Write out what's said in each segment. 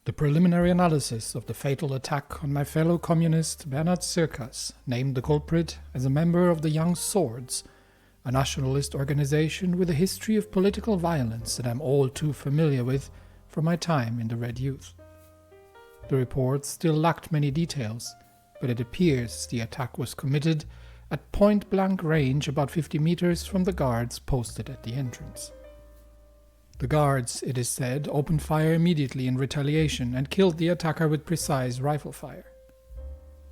The preliminary analysis of the fatal attack on my fellow communist Bernhard Circas named the culprit as a member of the Young Swords, a nationalist organization with a history of political violence that I'm all too familiar with from my time in the Red Youth. The report still lacked many details, but it appears the attack was committed at point-blank range about 50 meters from the guards posted at the entrance. The guards, it is said, opened fire immediately in retaliation and killed the attacker with precise rifle fire.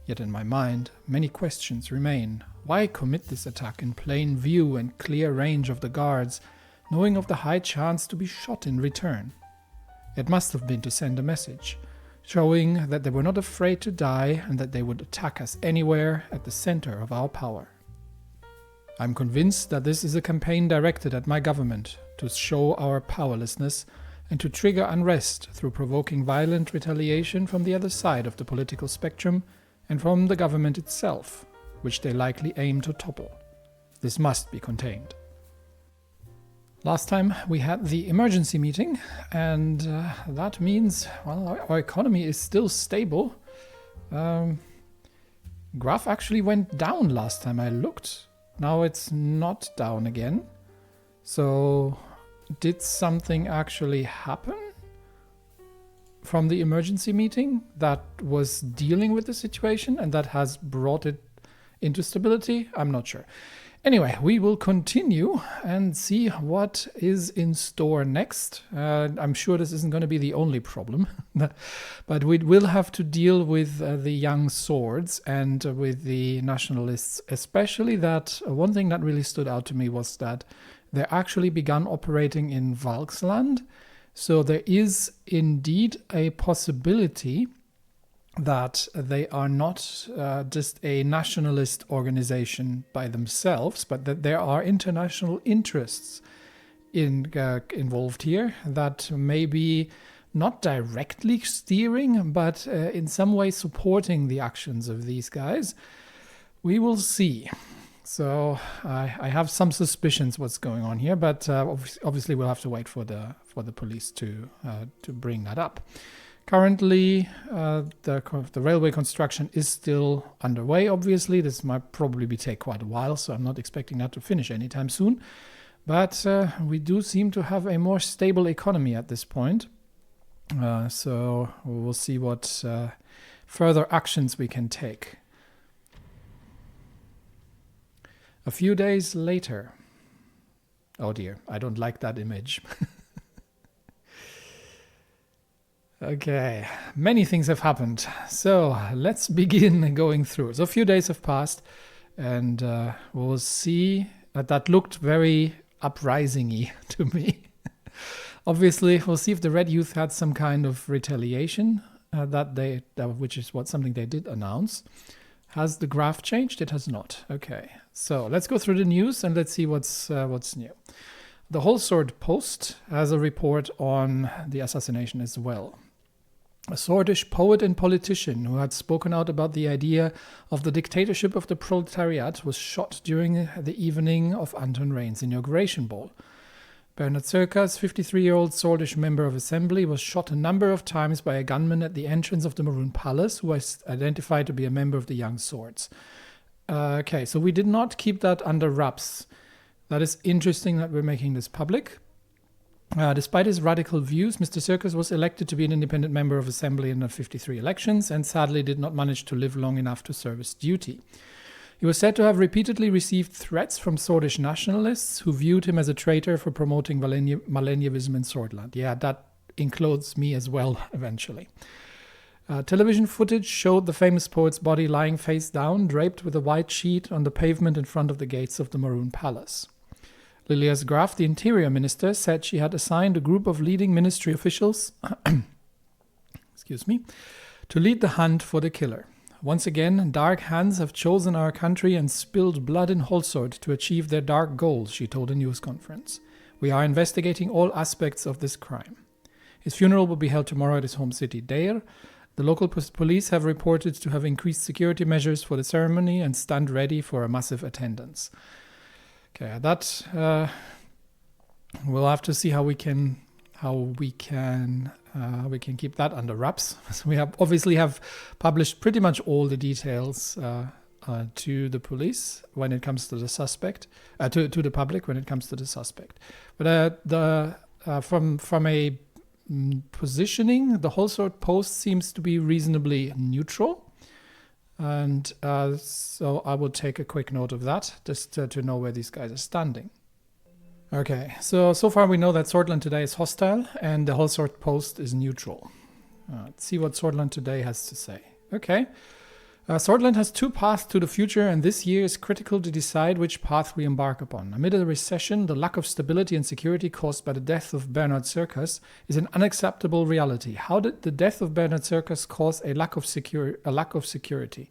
Yet in my mind, many questions remain. Why commit this attack in plain view and clear range of the guards, knowing of the high chance to be shot in return? It must have been to send a message, showing that they were not afraid to die and that they would attack us anywhere at the center of our power. I'm convinced that this is a campaign directed at my government to show our powerlessness and to trigger unrest through provoking violent retaliation from the other side of the political spectrum and from the government itself, which they likely aim to topple. This must be contained. Last time we had the emergency meeting, and that means, well, our economy is still stable. Graph actually went down last time I looked. Now it's not down again. So, did something actually happen from the emergency meeting that was dealing with the situation and that has brought it into stability? I'm not sure. Anyway, we will continue and see what is in store next. I'm sure this isn't going to be the only problem, but we will have to deal with the Young Swords and with the nationalists, especially that one thing that really stood out to me was that they actually began operating in Valksland. So there is indeed a possibility that they are not just a nationalist organization by themselves, but that there are international interests involved here that may be not directly steering, but in some way supporting the actions of these guys. We will see. So I have some suspicions what's going on here, but obviously we'll have to wait for the police to bring that up. Currently, the railway construction is still underway, obviously. This might probably take quite a while, so I'm not expecting that to finish anytime soon. But we do seem to have a more stable economy at this point. So we'll see what further actions we can take. A few days later. Oh dear, I don't like that image. Okay, many things have happened. So let's begin going through. So a few days have passed, and we'll see that looked very uprising-y to me. Obviously, we'll see if the Red Youth had some kind of retaliation, which is something they did announce. Has the graph changed? It has not. Okay, so let's go through the news and let's see what's new. The Whole Sword Post has a report on the assassination as well. A Swordish poet and politician who had spoken out about the idea of the dictatorship of the proletariat was shot during the evening of Anton Rein's inauguration ball. Bernhard Circas, 53-year-old Swordish member of Assembly, was shot a number of times by a gunman at the entrance of the Maroon Palace, who was identified to be a member of the Young Swords. Okay, so we did not keep that under wraps. That is interesting that we're making this public. Despite his radical views, Mr. Circas was elected to be an independent member of Assembly in the 53 elections and sadly did not manage to live long enough to serve his duty. He was said to have repeatedly received threats from Swordish nationalists who viewed him as a traitor for promoting Millennialism in Sordland. Yeah, that includes me as well, eventually. Television footage showed the famous poet's body lying face down, draped with a white sheet on the pavement in front of the gates of the Maroon Palace. Lilias Graf, the interior minister, said she had assigned a group of leading ministry officials to lead the hunt for the killer. Once again, dark hands have chosen our country and spilled blood in Holsord to achieve their dark goals, she told a news conference. We are investigating all aspects of this crime. His funeral will be held tomorrow at his home city, Deir. The local police have reported to have increased security measures for the ceremony and stand ready for a massive attendance. Okay, that we'll have to see how we can how we can keep that under wraps. So we obviously have published pretty much all the details to the police when it comes to the suspect, to the public when it comes to the suspect. But from a positioning, the whole sort post seems to be reasonably neutral. And so I will take a quick note of that, just to know where these guys are standing. Okay, so far we know that Sordland today is hostile and the whole sort post is neutral. Let's see what Sordland today has to say. Okay, Sordland has two paths to the future, and this year is critical to decide which path we embark upon. Amid a recession, the lack of stability and security caused by the death of Bernard Circus is an unacceptable reality. How did the death of Bernard Circus cause a lack of security?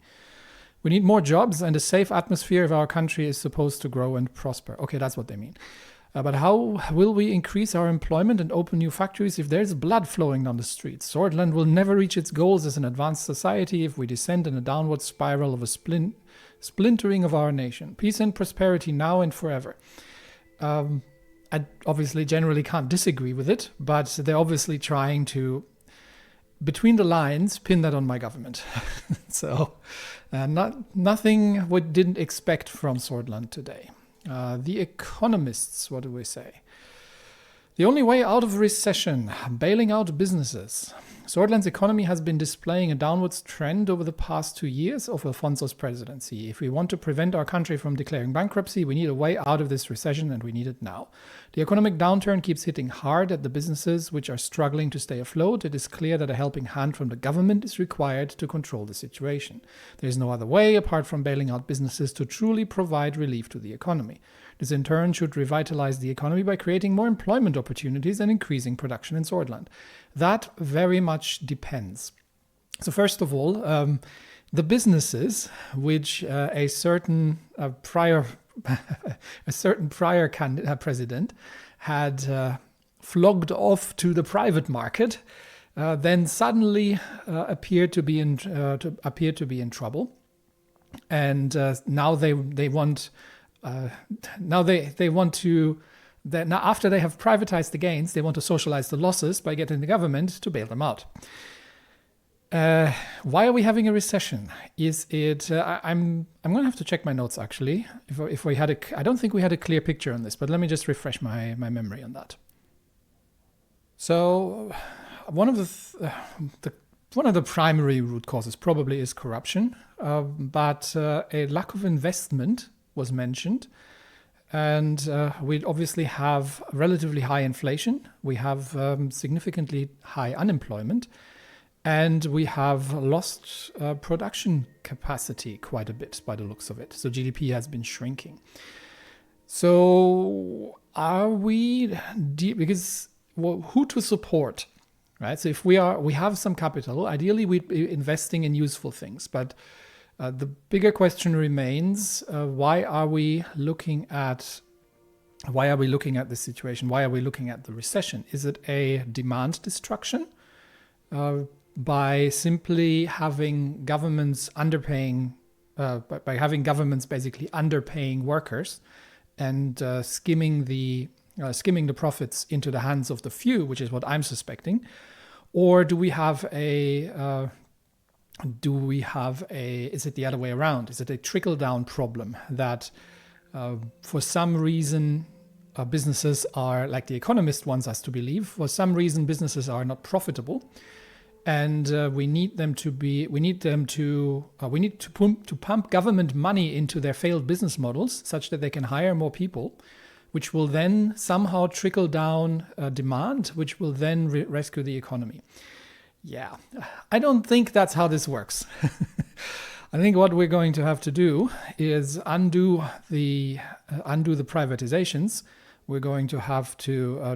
We need more jobs, and a safe atmosphere of our country is supposed to grow and prosper. Okay, that's what they mean. But how will we increase our employment and open new factories if there's blood flowing down the streets? Sordland will never reach its goals as an advanced society if we descend in a downward spiral of a splintering of our nation. Peace and prosperity now and forever. I obviously generally can't disagree with it, but they're obviously trying to, between the lines, pin that on my government. So nothing we didn't expect from Sordland today. The economists, what do we say? The only way out of recession, bailing out businesses. Sordland's economy has been displaying a downwards trend over the past 2 years of Alfonso's presidency. If we want to prevent our country from declaring bankruptcy, we need a way out of this recession, and we need it now. The economic downturn keeps hitting hard at the businesses which are struggling to stay afloat. It is clear that a helping hand from the government is required to control the situation. There is no other way, apart from bailing out businesses, to truly provide relief to the economy. This in turn should revitalize the economy by creating more employment opportunities and increasing production in Sordland. That very much depends. So first of all, the businesses which a certain prior president had flogged off to the private market, then suddenly appeared to be in trouble, and now they want. Now they want to. Now after they have privatized the gains, they want to socialize the losses by getting the government to bail them out. Why are we having a recession? Is it? I'm going to have to check my notes actually. If we had I don't think we had a clear picture on this, but let me just refresh my memory on that. So one of the primary root causes probably is corruption, but a lack of investment was mentioned. And we obviously have relatively high inflation. We have significantly high unemployment. And we have lost production capacity quite a bit by the looks of it. So GDP has been shrinking. So are we... because who to support, right? So if we have some capital, ideally we'd be investing in useful things. But the bigger question remains, why are we looking at this situation? Why are we looking at the recession? Is it a demand destruction by simply having governments underpaying, by having governments basically underpaying workers and skimming the profits into the hands of the few, which is what I'm suspecting? Or do we have is it the other way around? Is it a trickle-down problem that for some reason businesses are, like the Economist wants us to believe, for some reason businesses are not profitable, and we need to pump government money into their failed business models such that they can hire more people, which will then somehow trickle down demand, which will then rescue the economy. Yeah, I don't think that's how this works. I think what we're going to have to do is undo the privatizations. We're going to have to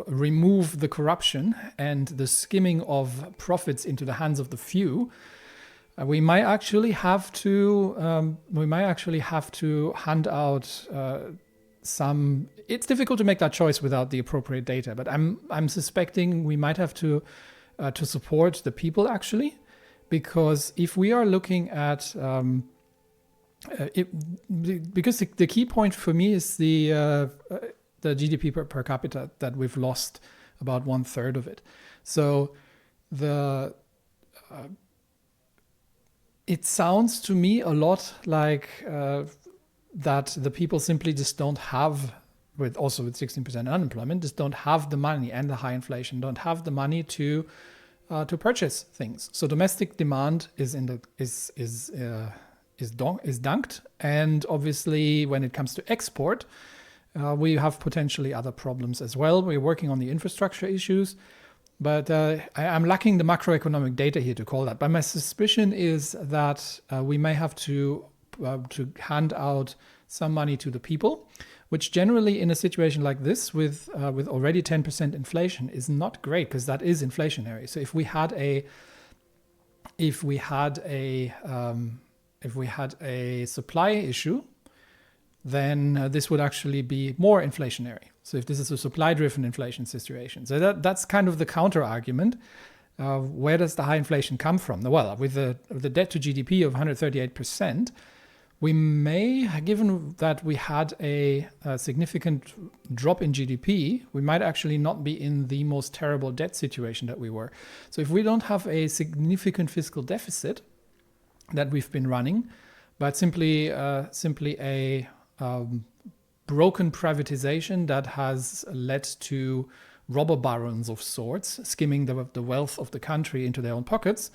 remove the corruption and the skimming of profits into the hands of the few. We might actually have to hand out some. It's difficult to make that choice without the appropriate data, but I'm suspecting we might have to support the people actually, because if we are looking at because the key point for me is the the GDP per capita, that we've lost about 1/3 of it. So it sounds to me a lot like that the people simply just don't have, with 16% unemployment, just don't have the money, and the high inflation, don't have the money to purchase things. So domestic demand is dunked, and obviously when it comes to export, we have potentially other problems as well. We're working on the infrastructure issues, but I'm lacking the macroeconomic data here to call that. But my suspicion is that we may have to hand out some money to the people, which generally in a situation like this with already 10% inflation is not great, because that is inflationary. So if we had a supply issue, then this would actually be more inflationary. So if this is a supply-driven inflation situation, so that's kind of the counter argument. Where does the high inflation come from? Well, with the debt to GDP of 138%, we may, given that we had a significant drop in GDP, we might actually not be in the most terrible debt situation that we were. So if we don't have a significant fiscal deficit that we've been running, but simply a broken privatization that has led to robber barons of sorts skimming the wealth of the country into their own pockets,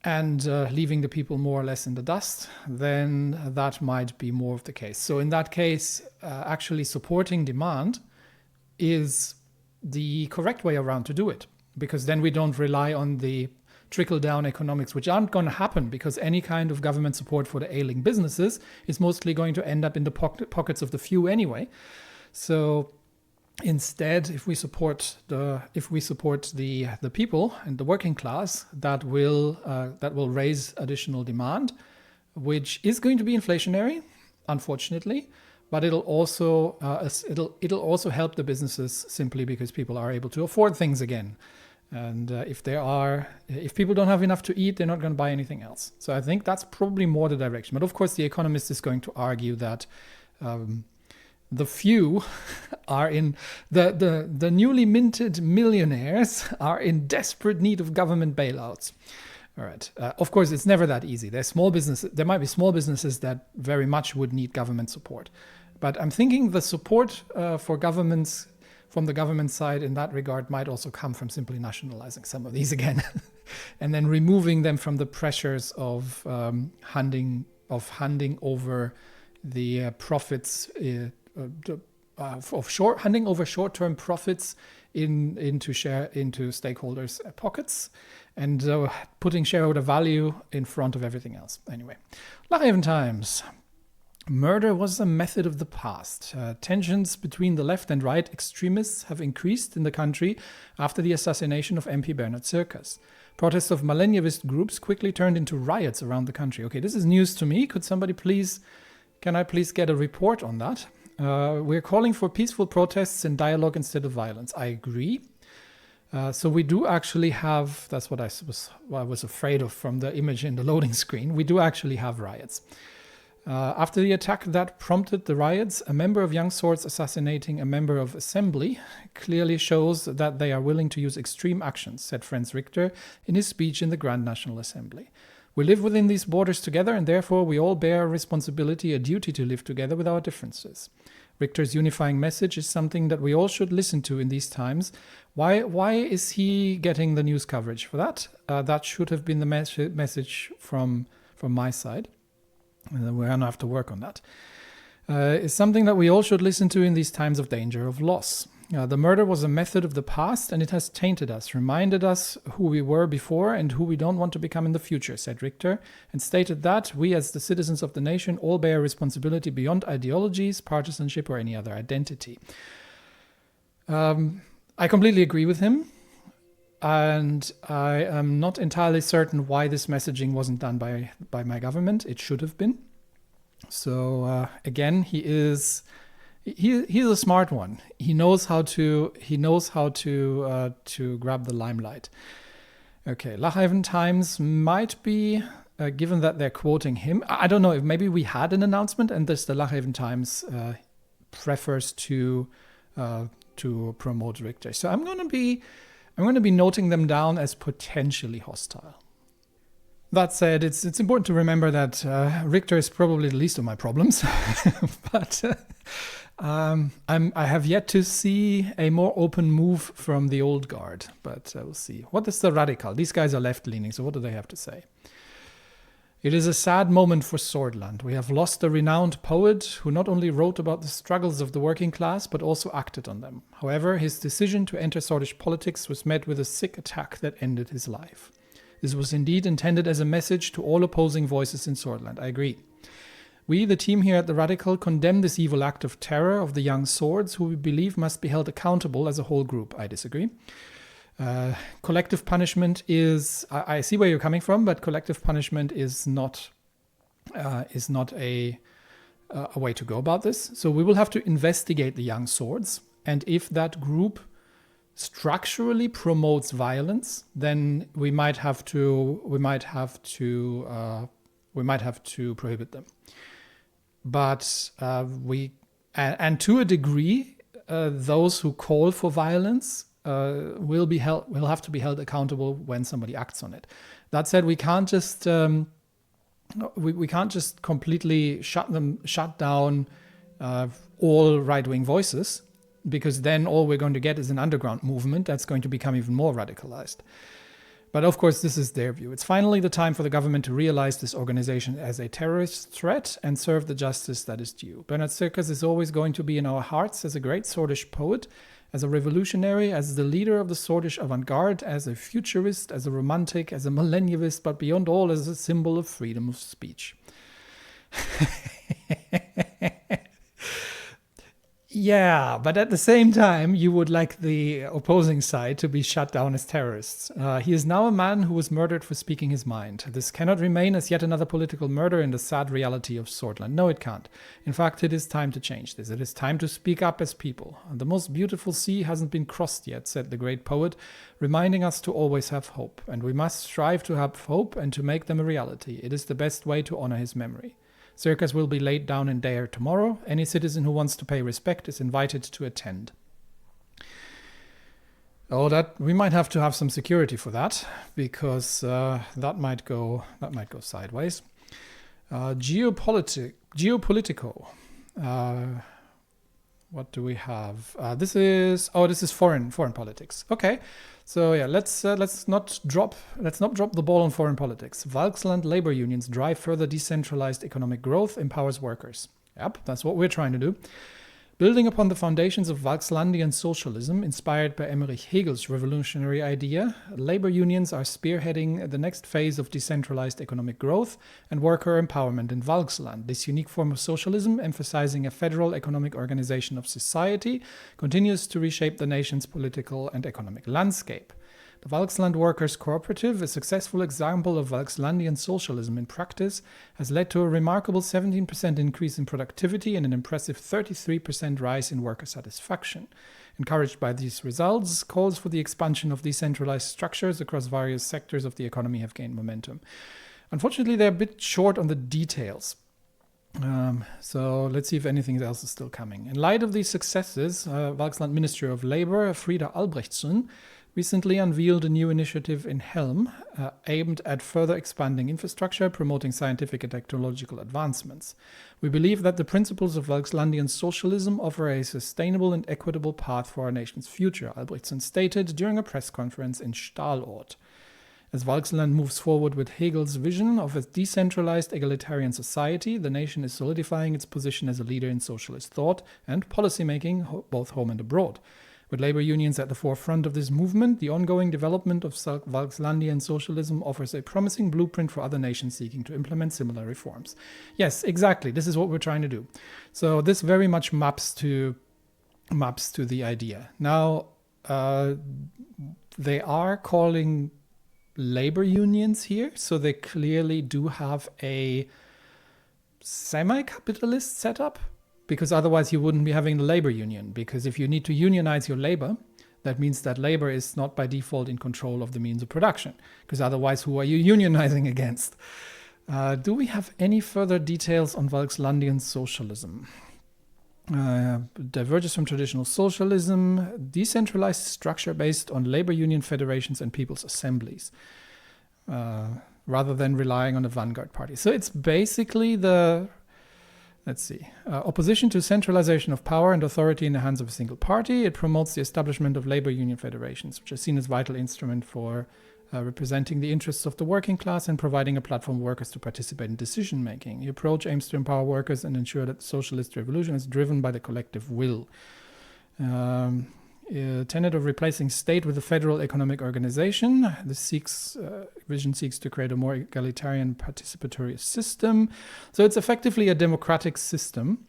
and leaving the people more or less in the dust, then that might be more of the case. So in that case, actually supporting demand is the correct way around to do it, because then we don't rely on the trickle-down economics, which aren't going to happen, because any kind of government support for the ailing businesses is mostly going to end up in the pockets of the few anyway. So instead, if we support the people and the working class, that will raise additional demand, which is going to be inflationary, unfortunately, but it'll also help the businesses, simply because people are able to afford things again. And if people don't have enough to eat, they're not going to buy anything else. So I think that's probably more the direction. But of course, The Economist is going to argue that the few are in the newly minted millionaires are in desperate need of government bailouts. All right. Of course, it's never that easy. There's small businesses. There might be small businesses that very much would need government support. But I'm thinking the support for governments from the government side in that regard might also come from simply nationalizing some of these again, and then removing them from the pressures of handing over the profits handing over short-term profits into stakeholders' pockets, and putting shareholder value in front of everything else. Anyway, Lochhaven Times. Murder was a method of the past. Tensions between the left and right extremists have increased in the country after the assassination of MP Bernhard Circus. Protests of millennialist groups quickly turned into riots around the country. Okay, this is news to me. Can I please get a report on that? We're calling for peaceful protests and dialogue instead of violence. I agree. So we do actually have, that's what I was afraid of from the image in the loading screen. We do actually have riots. After the attack that prompted the riots, a member of Young Swords assassinating a member of Assembly clearly shows that they are willing to use extreme actions, said Franz Richter in his speech in the Grand National Assembly. We live within these borders together, and therefore we all bear a responsibility, a duty to live together with our differences. Richter's unifying message is something that we all should listen to in these times. Why is he getting the news coverage for that? That should have been the message from my side. We're going to have to work on that. It's something that we all should listen to in these times of danger of loss. The murder was a method of the past, and it has tainted us, reminded us who we were before and who we don't want to become in the future, said Richter, and stated that we as the citizens of the nation all bear responsibility beyond ideologies, partisanship, or any other identity. I completely agree with him. And I am not entirely certain why this messaging wasn't done by my government. It should have been. So again, he's a smart one. He knows how to grab the limelight. Okay, Lochhaven Times might be given that they're quoting him. I don't know if maybe we had an announcement and this the Lochhaven Times prefers to to promote Richter. So I'm going to be noting them down as potentially hostile. That said, it's important to remember that Richter is probably the least of my problems, but I have yet to see a more open move from the old guard. But we'll see. What is the radical? These guys are left-leaning, so what do they have to say? It is a sad moment for Sordland. We have lost a renowned poet who not only wrote about the struggles of the working class, but also acted on them. However, his decision to enter Sordish politics was met with a sick attack that ended his life. This was indeed intended as a message to all opposing voices in Sordland. I agree. We, the team here at the Radical, condemn this evil act of terror of the young swords, who we believe must be held accountable as a whole group. I disagree. Collective punishment is... I see where you're coming from, but collective punishment is not a way to go about this. So we will have to investigate the young swords, and if that group structurally promotes violence, then we might have to prohibit them. But and to a degree, those who call for violence will have to be held accountable when somebody acts on it. That said, we can't just completely shut down all right-wing voices, because then all we're going to get is an underground movement that's going to become even more radicalized. But of course, this is their view. It's finally the time for the government to realize this organization as a terrorist threat and serve the justice that is due. Bernhard Circus is always going to be in our hearts as a great Sordish poet, as a revolutionary, as the leader of the Sordish avant-garde, as a futurist, as a romantic, as a millennialist, but beyond all, as a symbol of freedom of speech. Yeah, but at the same time, you would like the opposing side to be shut down as terrorists. He is now a man who was murdered for speaking his mind. This cannot remain as yet another political murder in the sad reality of Sordland. No, it can't. In fact, it is time to change this. It is time to speak up as people. The most beautiful sea hasn't been crossed yet, said the great poet, reminding us to always have hope. And we must strive to have hope and to make them a reality. It is the best way to honor his memory. Circus will be laid down in Dare tomorrow. Any citizen who wants to pay respect is invited to attend. Oh, that we might have to have some security for that, because that might go sideways. Geopolitico. What do we have? This is foreign politics. Okay, so yeah, let's not drop the ball on foreign politics. Volksland labor unions drive further decentralized economic growth, empowers workers. Yep, that's what we're trying to do. Building upon the foundations of Volkslandian socialism, inspired by Emmerich Hegel's revolutionary idea, labor unions are spearheading the next phase of decentralized economic growth and worker empowerment in Volksland. This unique form of socialism, emphasizing a federal economic organization of society, continues to reshape the nation's political and economic landscape. The Volksland Workers' Cooperative, a successful example of Volkslandian socialism in practice, has led to a remarkable 17% increase in productivity and an impressive 33% rise in worker satisfaction. Encouraged by these results, calls for the expansion of decentralized structures across various sectors of the economy have gained momentum. Unfortunately, they're a bit short on the details. So let's see if anything else is still coming. In light of these successes, Volksland Minister of Labor, Frieda Albrechtsen, recently unveiled a new initiative in Helm aimed at further expanding infrastructure, promoting scientific and technological advancements. We believe that the principles of Volkslandian socialism offer a sustainable and equitable path for our nation's future, Albrechtsen stated during a press conference in Stahlort. As Volksland moves forward with Hegel's vision of a decentralized egalitarian society, the nation is solidifying its position as a leader in socialist thought and policymaking, both home and abroad. With labor unions at the forefront of this movement, the ongoing development of Volkslandian socialism offers a promising blueprint for other nations seeking to implement similar reforms. Yes, exactly. This is what we're trying to do. So this very much maps to the idea. Now, they are calling labor unions here, so they clearly do have a semi-capitalist setup. Because otherwise you wouldn't be having the labor union. Because if you need to unionize your labor, that means that labor is not by default in control of the means of production. Because otherwise, who are you unionizing against? Do we have any further details on Volkslandian socialism? diverges from traditional socialism, decentralized structure based on labor union federations and people's assemblies, rather than relying on the vanguard party. So it's basically opposition to centralization of power and authority in the hands of a single party. It promotes the establishment of labor union federations, which are seen as a vital instrument for representing the interests of the working class and providing a platform for workers to participate in decision making. The approach aims to empower workers and ensure that the socialist revolution is driven by the collective will. Tenet of replacing state with a federal economic organization. This vision seeks to create a more egalitarian participatory system. So it's effectively a democratic system,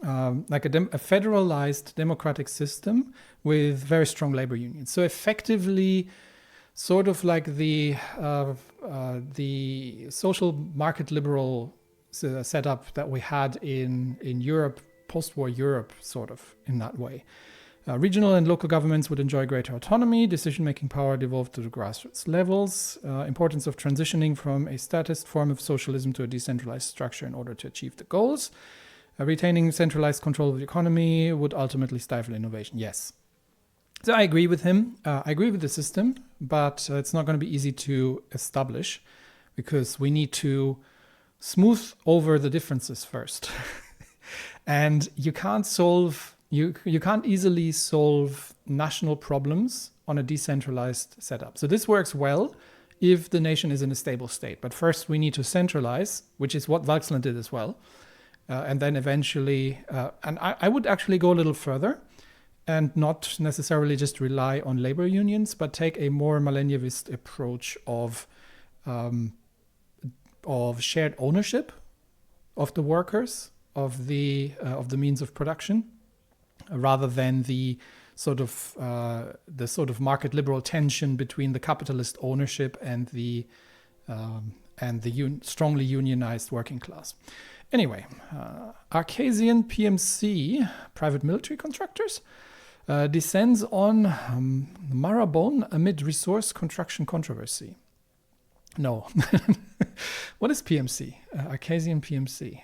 like a federalized democratic system with very strong labor unions. So effectively, sort of like the social market liberal setup that we had in Europe, post-war Europe, sort of in that way. Regional and local governments would enjoy greater autonomy. Decision-making power devolved to the grassroots levels. Importance of transitioning from a statist form of socialism to a decentralized structure in order to achieve the goals. Retaining centralized control of the economy would ultimately stifle innovation. Yes. So I agree with him. I agree with the system, but it's not going to be easy to establish because we need to smooth over the differences first. And you can't easily solve national problems on a decentralized setup. So this works well if the nation is in a stable state. But first we need to centralize, which is what Valksland did as well. And then eventually, and I would actually go a little further and not necessarily just rely on labor unions, but take a more millennialist approach of shared ownership of the workers, of the means of production, rather than the sort of market liberal tension between the capitalist ownership and the strongly unionized working class. Anyway, Arcasian PMC, private military contractors, descends on Marabon amid resource contraction controversy. No. What is PMC? Arcasian PMC.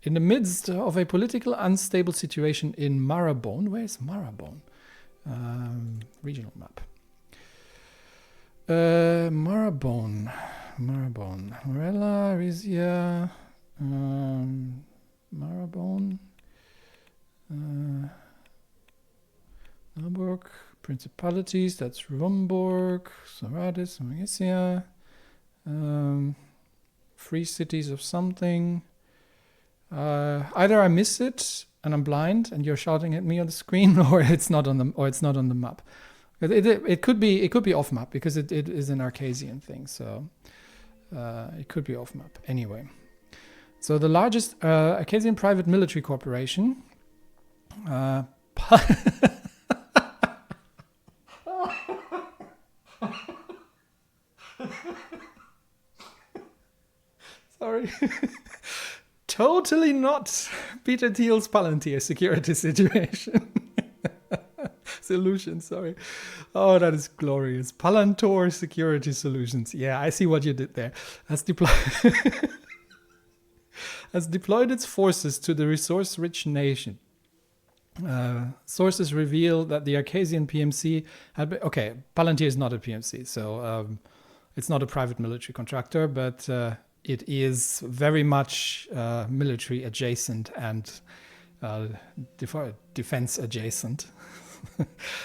In the midst of a political unstable situation in Marabon. Where is Marabon? Regional map. Marabon. Morella, Rizia, Marabon. Rumburg, principalities, that's Rumburg, Soradis, Magnesia. Free cities of something. Either I miss it and I'm blind and you're shouting at me on the screen, or it's not on the map. It could be off map because it is an Arcasian thing, so it could be off map. Anyway, so the largest Arcasian private military corporation. Sorry. Totally not Peter Thiel's Palantir security situation. Solutions, sorry. Oh, that is glorious. Palantir security solutions. Yeah, I see what you did there. Has deployed its forces to the resource-rich nation. Sources reveal that the Arcasian PMC had been... Okay, Palantir is not a PMC, so it's not a private military contractor, but... it is very much military adjacent and defense adjacent.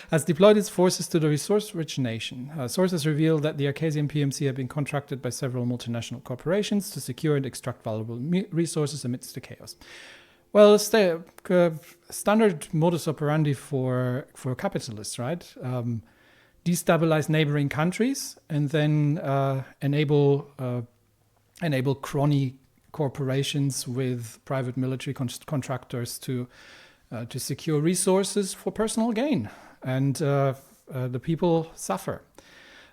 Has deployed its forces to the resource-rich nation. Sources reveal that the Arcasian PMC have been contracted by several multinational corporations to secure and extract valuable resources amidst the chaos. Well, standard modus operandi for capitalists, right? Destabilize neighboring countries and then enable crony corporations with private military contractors to secure resources for personal gain, and the people suffer.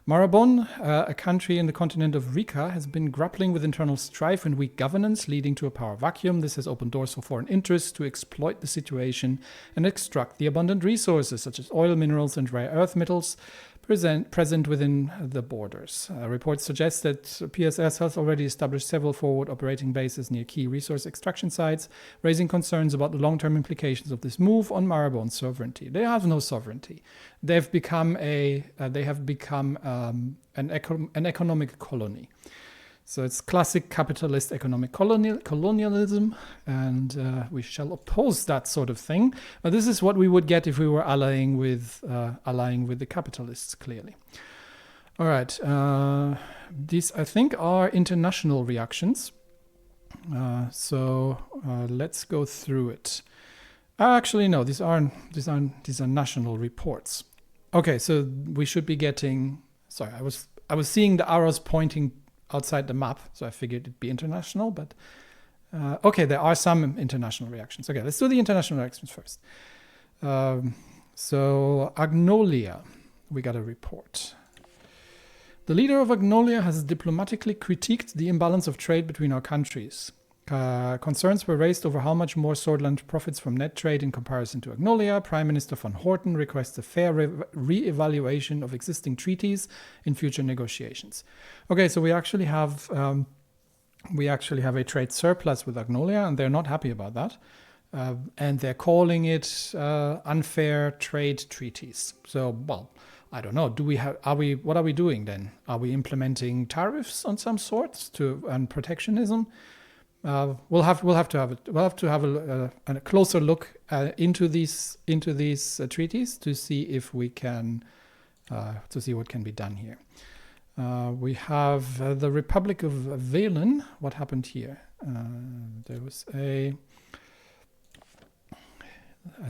Marabon, a country in the continent of Rica, has been grappling with internal strife and weak governance, leading to a power vacuum. This has opened doors for foreign interests to exploit the situation and extract the abundant resources such as oil, minerals, and rare earth metals. present within the borders. Reports suggest that PSS has already established several forward operating bases near key resource extraction sites, raising concerns about the long-term implications of this move on Mariborn's sovereignty. They have no sovereignty. They've become an economic colony. So it's classic capitalist economic colonialism, and we shall oppose that sort of thing. But this is what we would get if we were allying with the capitalists, clearly. All right, these I think are international reactions. So let's go through it. Actually, no, these are national reports. Okay, so we should be getting. Sorry, I was seeing the arrows pointing outside the map, so I figured it'd be international, but okay, there are some international reactions. Okay, let's do the international reactions first. So Agnolia, we got a report. The leader of Agnolia has diplomatically critiqued the imbalance of trade between our countries. Concerns were raised over how much more Sordland profits from net trade in comparison to Agnolia. Prime Minister von Horten requests a fair re-evaluation of existing treaties in future negotiations. Okay, so we actually have a trade surplus with Agnolia, and they're not happy about that, and they're calling it unfair trade treaties. So, well, I don't know. What are we doing then? Are we implementing tariffs on some sorts and protectionism? We'll have to have a closer look into these treaties to see if we can to see what can be done here. We have the Republic of Valen. What happened here? There was a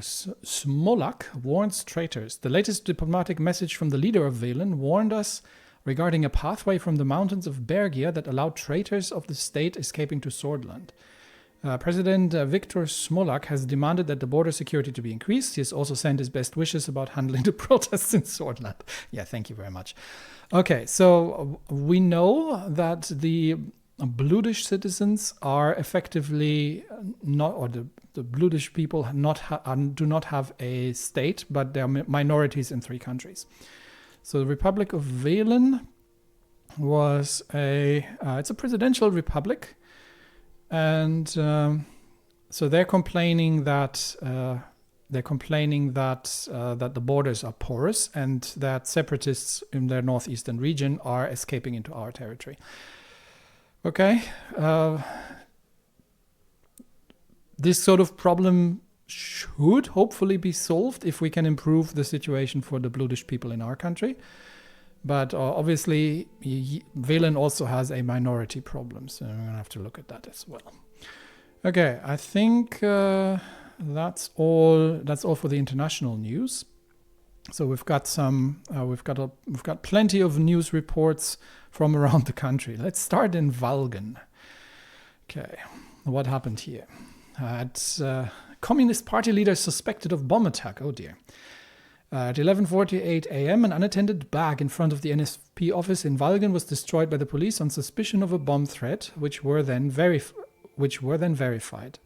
Smolak warns traitors. The latest diplomatic message from the leader of Valen warned us regarding a pathway from the mountains of Bergia that allowed traitors of the state escaping to Sordland. President Viktor Smolak has demanded that the border security to be increased. He has also sent his best wishes about handling the protests in Sordland. Yeah, thank you very much. Okay, so we know that the Bludish citizens are effectively not, or the Bludish people do not have a state, but they are minorities in 3 countries. So the Republic of Valen was it's a presidential republic, and so they're complaining that that the borders are porous and that separatists in their northeastern region are escaping into our territory. Okay, this sort of problem should hopefully be solved if we can improve the situation for the Bludish people in our country. But obviously, Valen also has a minority problem, so we're going to have to look at that as well. Okay, I think that's all for the international news. So we've got plenty of news reports from around the country. Let's start in Valgen. Okay, what happened here? Communist Party leader suspected of bomb attack. Oh dear. At 11:48 a.m., an unattended bag in front of the NSP office in Valgen was destroyed by the police on suspicion of a bomb threat, which were then verified.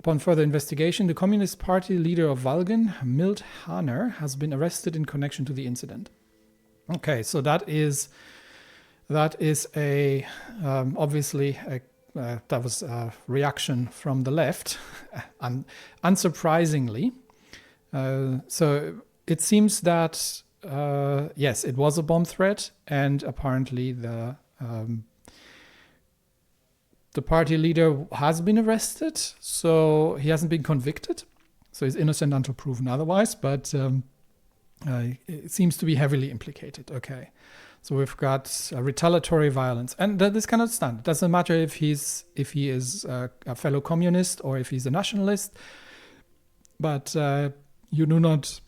Upon further investigation, the Communist Party leader of Valgen, Milt Haner, has been arrested in connection to the incident. Okay, so that is obviously that was a reaction from the left, unsurprisingly. So it seems that, yes, it was a bomb threat, and apparently the party leader has been arrested, so he hasn't been convicted. So he's innocent until proven otherwise, but it seems to be heavily implicated. Okay. So we've got retaliatory violence, and this cannot stand. It doesn't matter if he is a fellow communist or if he's a nationalist, but you do not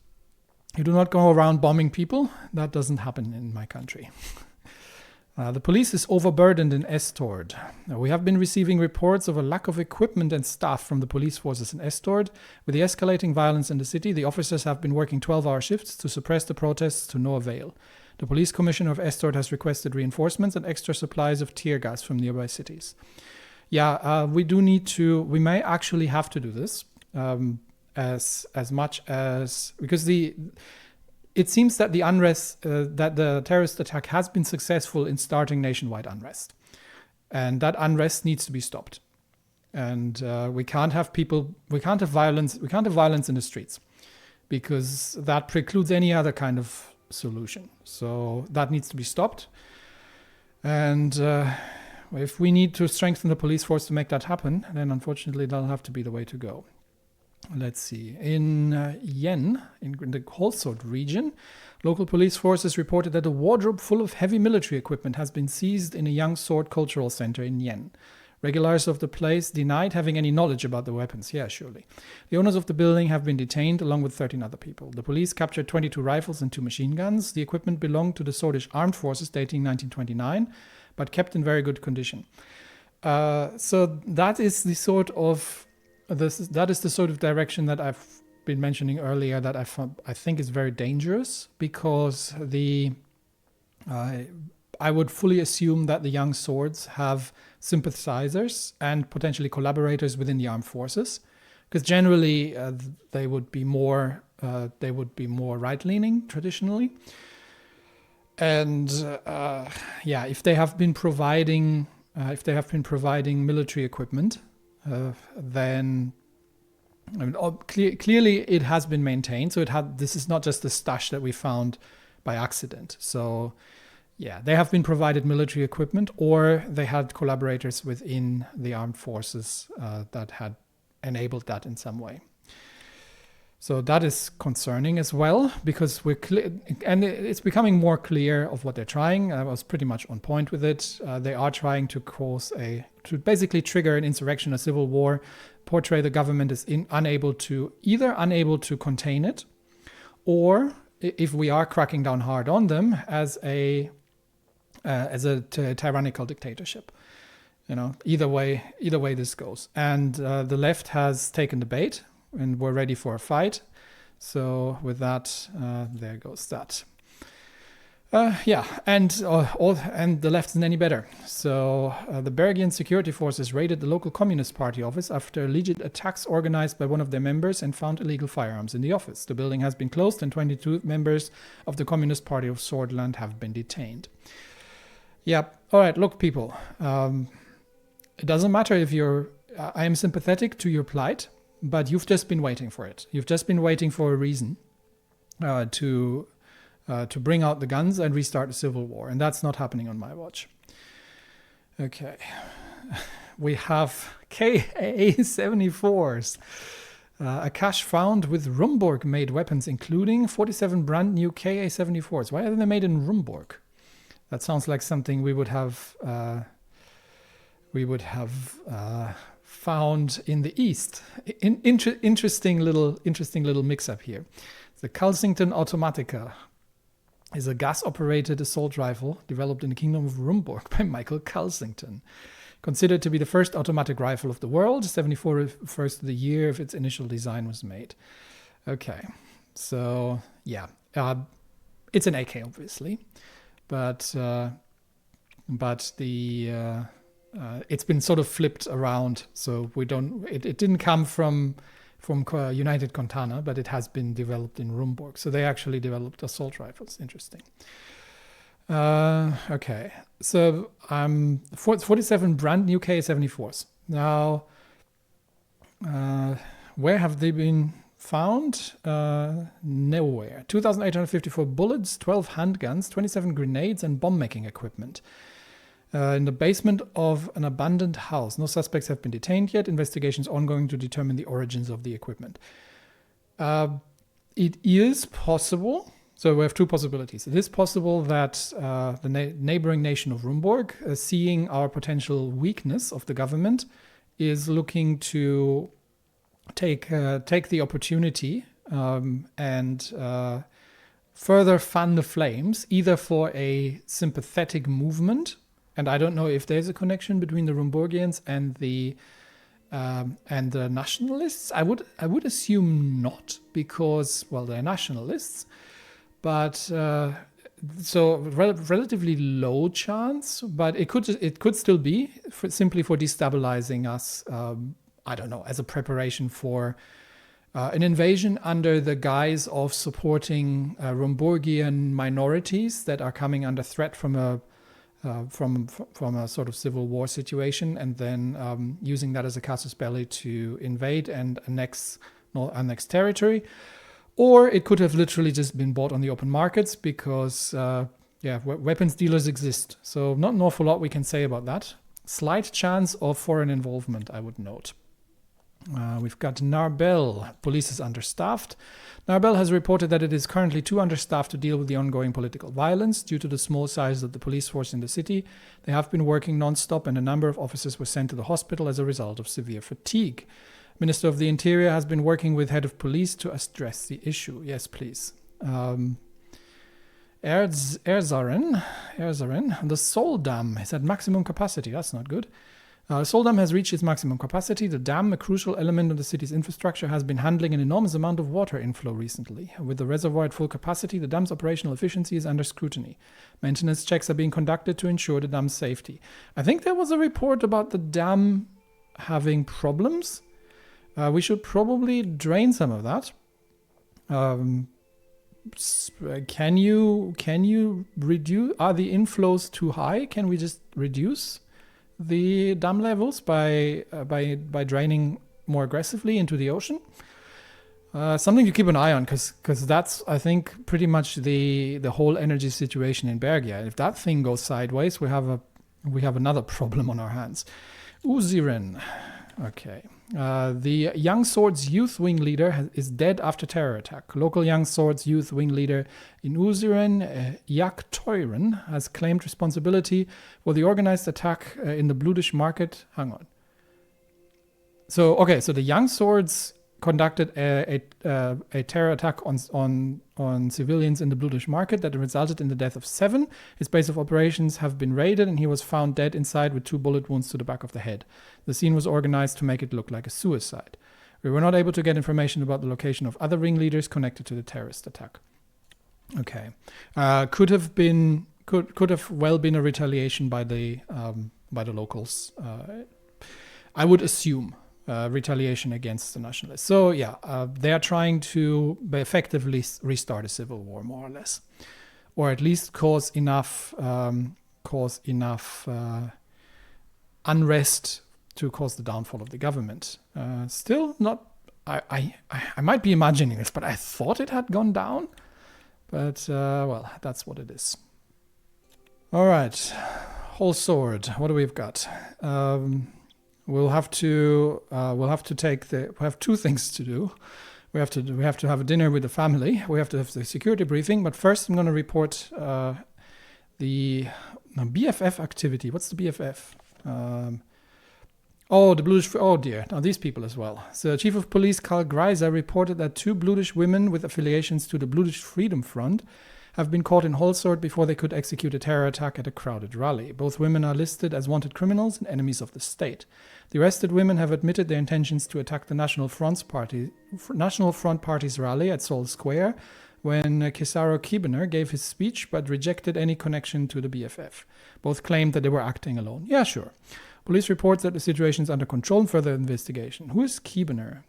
go around bombing people. That doesn't happen in my country. The police is overburdened in Estord. We have been receiving reports of a lack of equipment and staff from the police forces in Estord. With the escalating violence in the city, the officers have been working 12-hour shifts to suppress the protests to no avail. The police commissioner of Estord has requested reinforcements and extra supplies of tear gas from nearby cities. Yeah, we may actually have to do this as much as, because it seems that the unrest, that the terrorist attack has been successful in starting nationwide unrest. And that unrest needs to be stopped. And we can't have violence in the streets, because that precludes any other kind of solution. So that needs to be stopped. And if we need to strengthen the police force to make that happen, then unfortunately that'll have to be the way to go. Let's see. In Yen, in the Holsord region, local police forces reported that a wardrobe full of heavy military equipment has been seized in a young sword cultural center in Yen. Regulars of the place denied having any knowledge about the weapons. Yeah, surely. The owners of the building have been detained along with 13 other people. The police captured 22 rifles and 2 machine guns. The equipment belonged to the Swordish armed forces dating 1929, but kept in very good condition. So that is the sort of direction that I've been mentioning earlier, that I think is very dangerous, because I would fully assume that the young swords have sympathizers and potentially collaborators within the armed forces, because generally they would be more right-leaning traditionally. And if they have been providing military equipment, then I mean, clearly it has been maintained. So this is not just a stash that we found by accident. So yeah, they have been provided military equipment, or they had collaborators within the armed forces that had enabled that in some way. So that is concerning as well, because and it's becoming more clear of what they're trying. I was pretty much on point with it. They are trying to basically trigger an insurrection, a civil war, portray the government as unable to contain it, or if we are cracking down hard on them, as a tyrannical dictatorship. Either way this goes. And the left has taken the bait, and we're ready for a fight. So with that, there goes that. And the left isn't any better. So the Bergian security forces raided the local Communist Party office after alleged attacks organized by one of their members and found illegal firearms in the office. The building has been closed, and 22 members of the Communist Party of Sordland have been detained. Yeah, all right, look, people. It doesn't matter if I am sympathetic to your plight, but you've just been waiting for it. You've just been waiting for a reason to bring out the guns and restart a civil war. And that's not happening on my watch. Okay. We have KA-74s. A cache found with Rumburg-made weapons, including 47 brand new KA-74s. Why are they made in Rumburg? That sounds like something we would have found in the East. Interesting little mix-up here. The Kelsington Automatica is a gas-operated assault rifle developed in the Kingdom of Rumburg by Michael Kelsington. Considered to be the first automatic rifle of the world, 74 refers to the year of its initial design was made. Okay, so yeah, it's an AK obviously, but it's been sort of flipped around, so we don't. It didn't come from United Contana, but it has been developed in Rumburg. So they actually developed assault rifles. Interesting. Okay, so 47 brand new KA-74s. Now, where have they been found? Nowhere. 2,854 bullets, 12 handguns, 27 grenades, and bomb-making equipment. In the basement of an abandoned house. No suspects have been detained yet. Investigations ongoing to determine the origins of the equipment. It is possible. So we have two possibilities. It is possible that the neighbouring nation of Rumburg, seeing our potential weakness of the government, is looking to take the opportunity and further fan the flames, either for a sympathetic movement. And I don't know if there's a connection between the Rumburgians and the nationalists. I would assume not, because they're nationalists. But so relatively low chance, but it could still be simply for destabilizing us. I don't know, as a preparation for An invasion under the guise of supporting Rumburgian minorities that are coming under threat from a sort of civil war situation, and then using that as a casus belli to invade and annex territory. Or it could have literally just been bought on the open markets because, weapons dealers exist. So not an awful lot we can say about that. Slight chance of foreign involvement, I would note. We've got Narbel. Police is understaffed. Narbel has reported that it is currently too understaffed to deal with the ongoing political violence due to the small size of the police force in the city. They have been working non-stop and a number of officers were sent to the hospital as a result of severe fatigue. Minister of the Interior has been working with head of police to address the issue. Yes, please. Suzerain, the Sol Dam is at maximum capacity. That's not good. Sol Dam has reached its maximum capacity. The dam, a crucial element of the city's infrastructure, has been handling an enormous amount of water inflow recently. With the reservoir at full capacity, the dam's operational efficiency is under scrutiny. Maintenance checks are being conducted to ensure the dam's safety. I think there was a report about the dam having problems. We should probably drain some of that. Can you reduce? Are the inflows too high? Can we just reduce the dam levels by draining more aggressively into the ocean? Something to keep an eye on, because that's, I think, pretty much the whole energy situation in Bergia. If that thing goes sideways, we have another problem on our hands. Suzerain. Okay. The Young Swords Youth Wing leader is dead after terror attack. Local Young Swords Youth Wing leader in Suzerain, Jak Teuren, has claimed responsibility for the organized attack in the Bludish market. Hang on. So the Young Swords conducted a terror attack on civilians in the Bludish market that resulted in the death of 7. His base of operations have been raided and he was found dead inside with 2 bullet wounds to the back of the head. The scene was organized to make it look like a suicide. We were not able to get information about the location of other ringleaders connected to the terrorist attack. Okay. Could have well been a retaliation by the locals. I would assume. Retaliation against the nationalists. So they are trying to effectively restart a civil war, more or less, or at least cause enough unrest to cause the downfall of the government. Still not. I might be imagining this, but I thought it had gone down. But well, that's what it is. All right, whole sword. What do we've got? We have 2 things to do. We have to have a dinner with the family. We have to have the security briefing. But first, I'm going to report the BFF activity. What's the BFF? The Bludish. Oh dear! Now these people as well. So, Chief of Police Karl Greiser reported that 2 Bludish women with affiliations to the Bludish Freedom Front have been caught in Holsort before they could execute a terror attack at a crowded rally. Both women are listed as wanted criminals and enemies of the state. The arrested women have admitted their intentions to attack the National Front Party's rally at Sol Square when Kesaro Kibener gave his speech but rejected any connection to the BFF. Both claimed that they were acting alone. Yeah, sure. Police reports that the situation is under control and further investigation. Who is Kibener?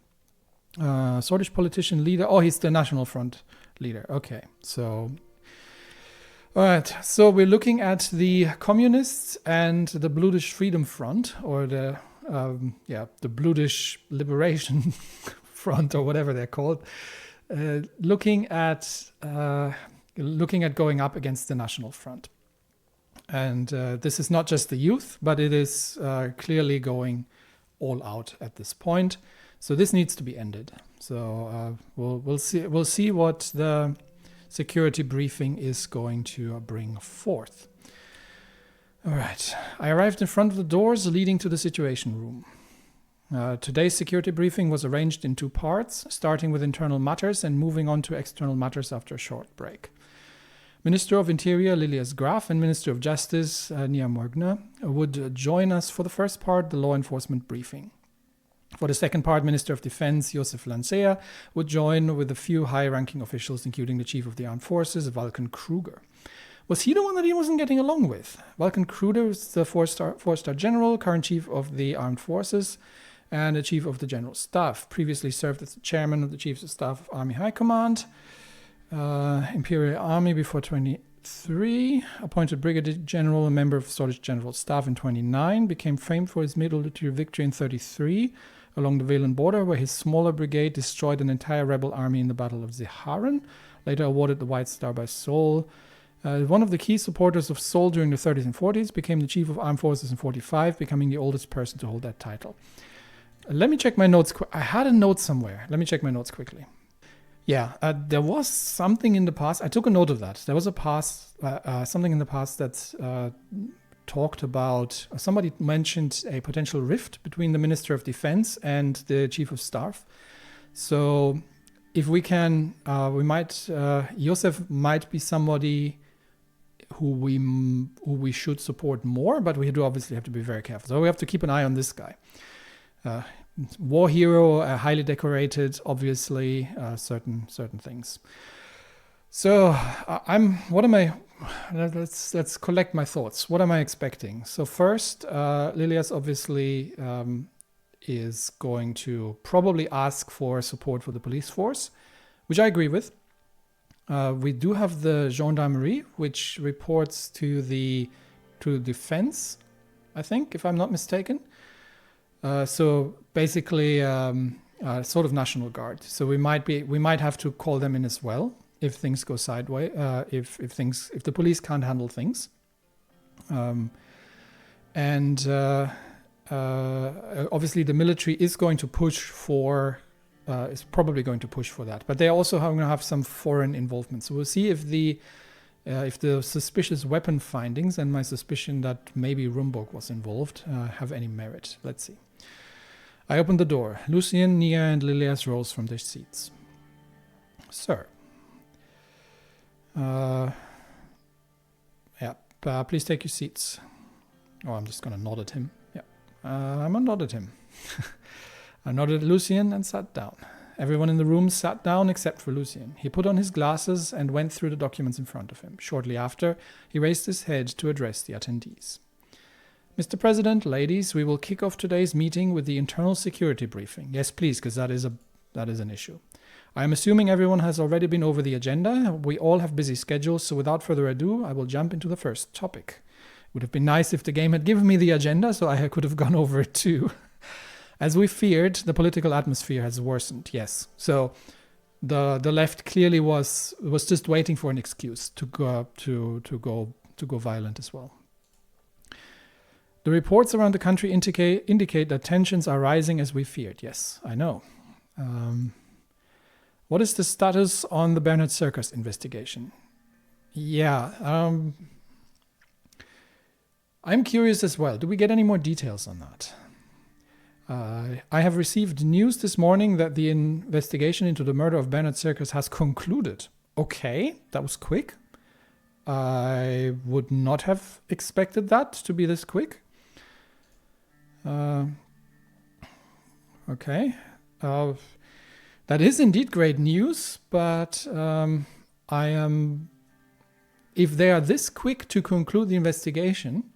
Sordish politician leader. Oh, he's the National Front leader. Okay, so... All right, so we're looking at the communists and the Bludish Freedom Front, or the Bludish Liberation Front, or whatever they're called, looking at going up against the National Front. And this is not just the youth, but it is clearly going all out at this point. So this needs to be ended. So we'll see what the security briefing is going to bring forth. All right. I arrived in front of the doors leading to the Situation Room. Today's security briefing was arranged in 2 parts, starting with internal matters and moving on to external matters after a short break. Minister of Interior Lilias Graf and Minister of Justice Nia Morgner would join us for the first part, the law enforcement briefing. For the second part, Minister of Defense Josef Lancea would join with a few high-ranking officials, including the Chief of the Armed Forces, Vulcan Kruger. Was he the one that he wasn't getting along with? Vulcan Kruger is the four-star general, current Chief of the Armed Forces. and the Chief of the General Staff. Previously served as the Chairman of the Chiefs of Staff of Army High Command, Imperial Army before 23, appointed Brigadier General, a member of Swedish General Staff in 29, became famed for his military victory in 33 along the Valen border, where his smaller brigade destroyed an entire rebel army in the Battle of Suzerain, later awarded the White Star by Seoul. One of the key supporters of Seoul during the 30s and 40s, became the Chief of Armed Forces in 45, becoming the oldest person to hold that title. Let me check my notes. I had a note somewhere. Let me check my notes quickly. Yeah, there was something in the past. I took a note of that. There was something in the past that talked about, somebody mentioned a potential rift between the Minister of Defense and the Chief of Staff. So if we can, Josef might be somebody who we should support more, but we do obviously have to be very careful. So we have to keep an eye on this guy. War hero, highly decorated, obviously, certain things. So let's collect my thoughts. What am I expecting? So first, Lilias obviously is going to probably ask for support for the police force, which I agree with. We do have the gendarmerie, which reports to defense, I think, if I'm not mistaken. So basically, sort of National Guard. So we might have to call them in as well if things go sideways. If the police can't handle things. Obviously the military is going to push for. Is probably going to push for that, but they're also going to have some foreign involvement. So we'll see if the suspicious weapon findings and my suspicion that maybe Rumburg was involved have any merit. Let's see. I opened the door. Lucien, Nia, and Lilias rose from their seats. Sir. Please take your seats. Oh, I'm just going to nod at him. Yeah, I'm going to nod at him. I nodded at Lucien and sat down. Everyone in the room sat down except for Lucien. He put on his glasses and went through the documents in front of him. Shortly after, he raised his head to address the attendees. Mr. President, ladies, we will kick off today's meeting with the internal security briefing. Yes, please, because that is an issue. I am assuming everyone has already been over the agenda. We all have busy schedules, so without further ado, I will jump into the first topic. It would have been nice if the game had given me the agenda, so I could have gone over it too. As we feared, the political atmosphere has worsened. Yes, so the left clearly was just waiting for an excuse to go violent as well. The reports around the country indicate that tensions are rising as we feared. Yes, I know. What is the status on the Bernhard Circus investigation? Yeah, I'm curious as well. Do we get any more details on that? I have received news this morning that the investigation into the murder of Bernhard Circus has concluded. Okay, that was quick. I would not have expected that to be this quick. Okay. That is indeed great news, but if they are this quick to conclude the investigation,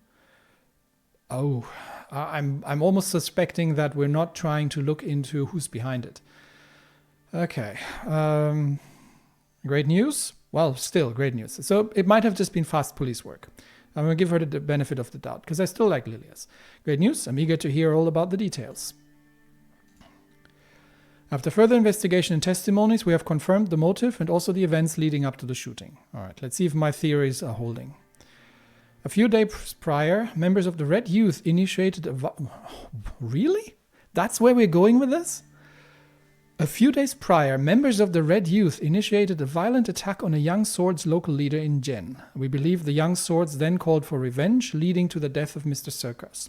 I'm almost suspecting that we're not trying to look into who's behind it. Okay. Great news? Well, still great news. So it might have just been fast police work. I'm going to give her the benefit of the doubt because I still like Lilias. Great news. I'm eager to hear all about the details. After further investigation and testimonies, we have confirmed the motive and also the events leading up to the shooting. All right, let's see if my theories are holding. A few days prior, members of the Red Youth initiated Really? That's where we're going with this? A few days prior, members of the Red Youth initiated a violent attack on a Young Swords local leader in Jen. We believe the Young Swords then called for revenge, leading to the death of Mr. Circus.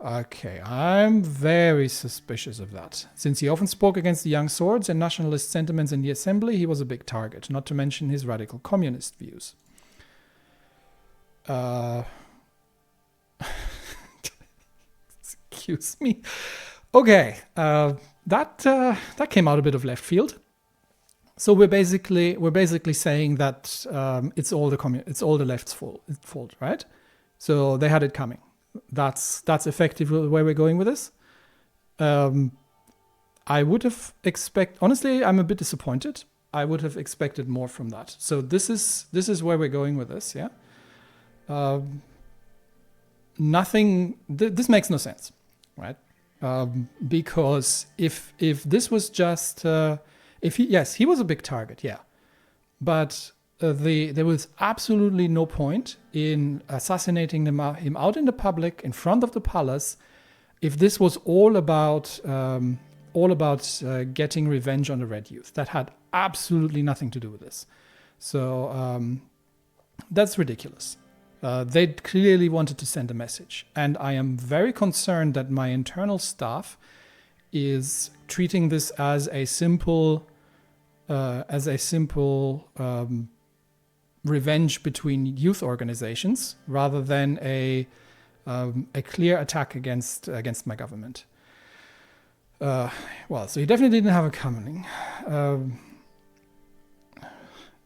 Okay, I'm very suspicious of that. Since he often spoke against the Young Swords and nationalist sentiments in the assembly, he was a big target, not to mention his radical communist views. Excuse me. Okay, that came out a bit of left field. So we're basically saying that it's all the left's fault, right? So they had it coming. That's effectively where we're going with this. I would have honestly, I'm a bit disappointed. I would have expected more from that. So this is where we're going with this, yeah? This makes no sense, right? Because if this was just, he was a big target, yeah. But there was absolutely no point in assassinating him out in the public, in front of the palace, if this was all about getting revenge on the Red Youth. That had absolutely nothing to do with this. So that's ridiculous. They clearly wanted to send a message. And I am very concerned that my internal staff is treating this as a simple revenge between youth organizations rather than a clear attack against my government. So he definitely didn't have a coming.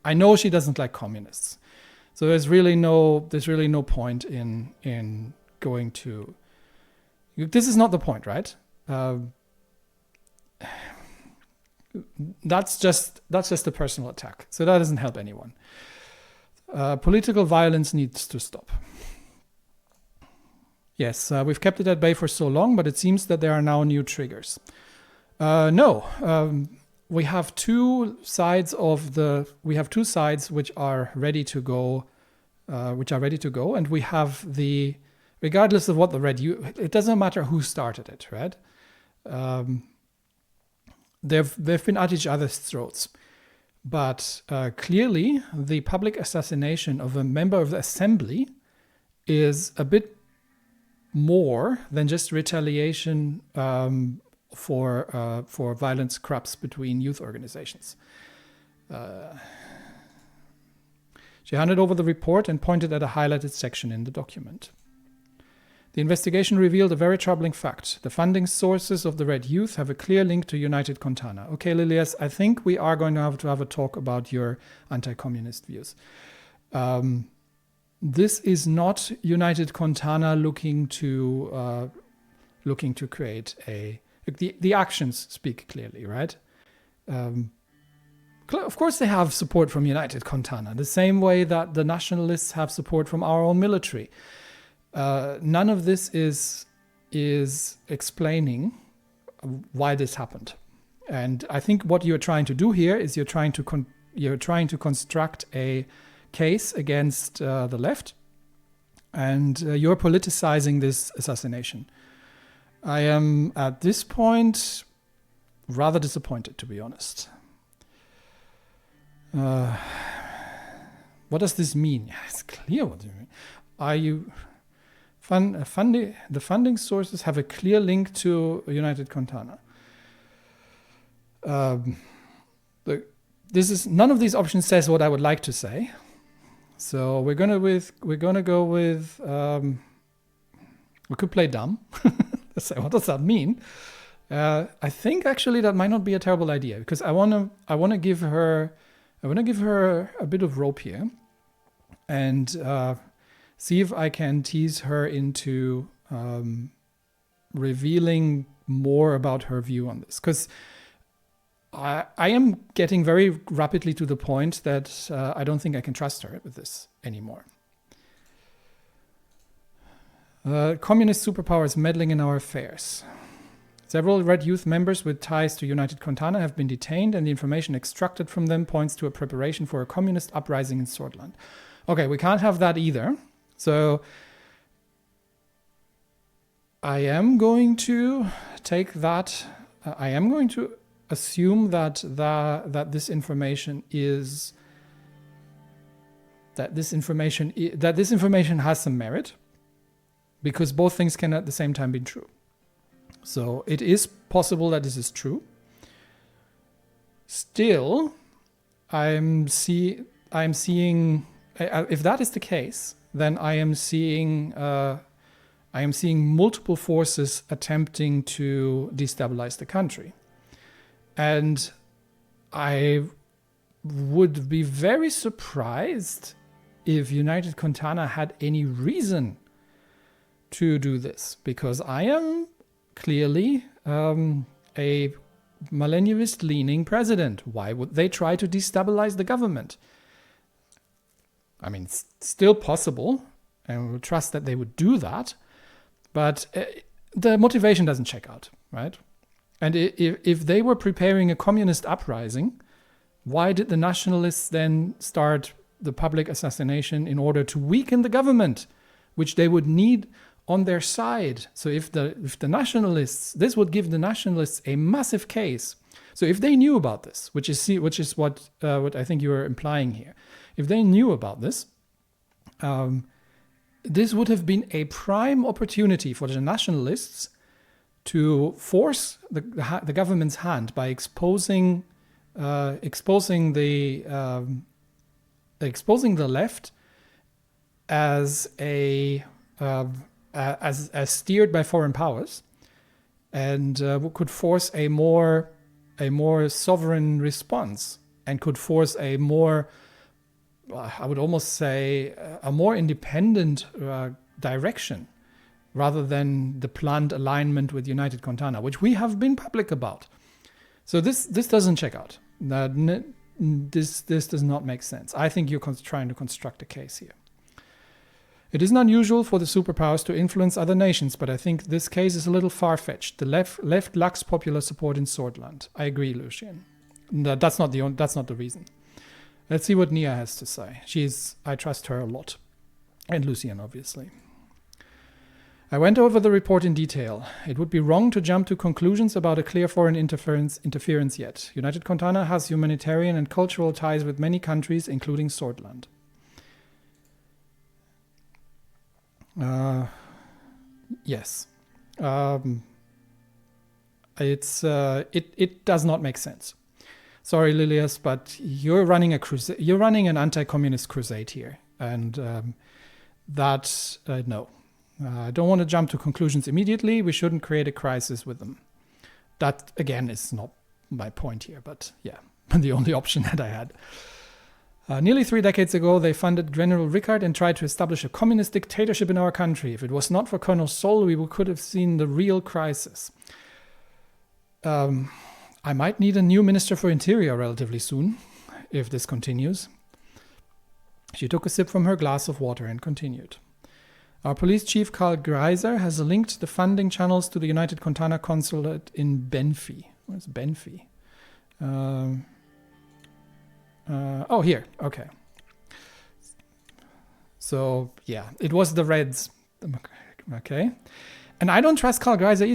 I know she doesn't like communists, so there's really no point in going to. This is not the point, right? That's just a personal attack, so that doesn't help anyone. Political violence needs to stop. Yes, we've kept it at bay for so long, but it seems that there are now new triggers. No, we have two sides which are ready to go, and we have regardless of what the Red Youth, it doesn't matter who started it, right? They've been at each other's throats. But clearly, the public assassination of a member of the assembly is a bit more than just retaliation for violence crimes between youth organizations. She handed over the report and pointed at a highlighted section in the document. The investigation revealed a very troubling fact. The funding sources of the Red Youth have a clear link to United Kontana. Okay, Lilias, I think we are going to have a talk about your anti-communist views. This is not United Kontana looking to create the actions speak clearly, right? Of course they have support from United Kontana, the same way that the nationalists have support from our own military. None of this is explaining why this happened, and I think what you're trying to do here is you're trying to construct a case against the left, and you're politicizing this assassination. I am at this point rather disappointed, to be honest. What does this mean? It's clear what you mean. Are you? The funding sources have a clear link to United Kontana. None of these options says what I would like to say. So we're gonna go with we could play dumb. Say, what does that mean? I think actually that might not be a terrible idea, because I wanna give her a bit of rope here, and see if I can tease her into revealing more about her view on this. Because I am getting very rapidly to the point that I don't think I can trust her with this anymore. Communist superpowers meddling in our affairs. Several Red Youth members with ties to United Kontana have been detained, and the information extracted from them points to a preparation for a communist uprising in Sordland. Okay, we can't have that either. So I am going to take that. I am going to assume that this information has some merit, because both things can at the same time be true. So it is possible that this is true. Still, I'm seeing. If that is the case, then I am seeing multiple forces attempting to destabilize the country. And I would be very surprised if United Kontana had any reason to do this, because I am clearly a millennialist-leaning president. Why would they try to destabilize the government? I mean, it's still possible, and we'll trust that they would do that, but the motivation doesn't check out, right? And if they were preparing a communist uprising, why did the nationalists then start the public assassination in order to weaken the government, which they would need on their side? So if the nationalists, this would give the nationalists a massive case. So if they knew about this, which is what I think you were implying here, if they knew about this, this would have been a prime opportunity for the nationalists to force the government's hand by exposing the left as as steered by foreign powers, and could force a more sovereign response, and could force a more, I would almost say, a more independent direction, rather than the planned alignment with United Contana, which we have been public about. So this doesn't check out. This does not make sense. I think you're trying to construct a case here. It isn't unusual for the superpowers to influence other nations, but I think this case is a little far-fetched. The left lacks popular support in Sordland. I agree, Lucien. That's not the reason. Let's see what Nia has to say. I trust her a lot. And Lucien, obviously. I went over the report in detail. It would be wrong to jump to conclusions about a clear foreign interference yet. United Contana has humanitarian and cultural ties with many countries, including Sordland. Yes. It does not make sense. Sorry, Lilias, but you're running an anti-communist crusade here, and no. I don't want to jump to conclusions immediately. We shouldn't create a crisis with them. That, again, is not my point here, but yeah, the only option that I had. Nearly 3 decades ago, they funded General Rickard and tried to establish a communist dictatorship in our country. If it was not for Colonel Sol, we could have seen the real crisis. I might need a new Minister for Interior relatively soon, if this continues. She took a sip from her glass of water and continued. Our police chief, Karl Greiser, has linked the funding channels to the United Contana consulate in Benfi. Where's Benfi? Here. Okay. So, yeah, it was the Reds. Okay. And I don't trust Karl Greiser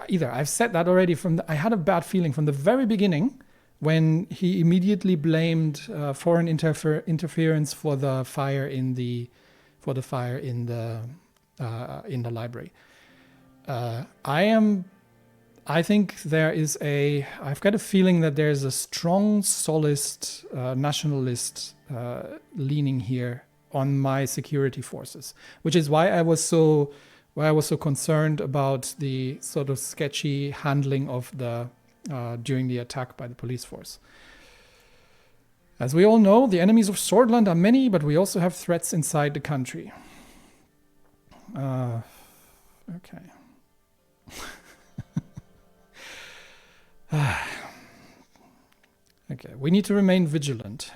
either. I've said that already. I had a bad feeling from the very beginning when he immediately blamed foreign interference for the fire in the library. I've got a feeling that there's a strong solist nationalist leaning here on my security forces, which is why I was so concerned about the sort of sketchy handling of during the attack by the police force. As we all know, the enemies of Sordland are many, but we also have threats inside the country. Okay. Okay, we need to remain vigilant.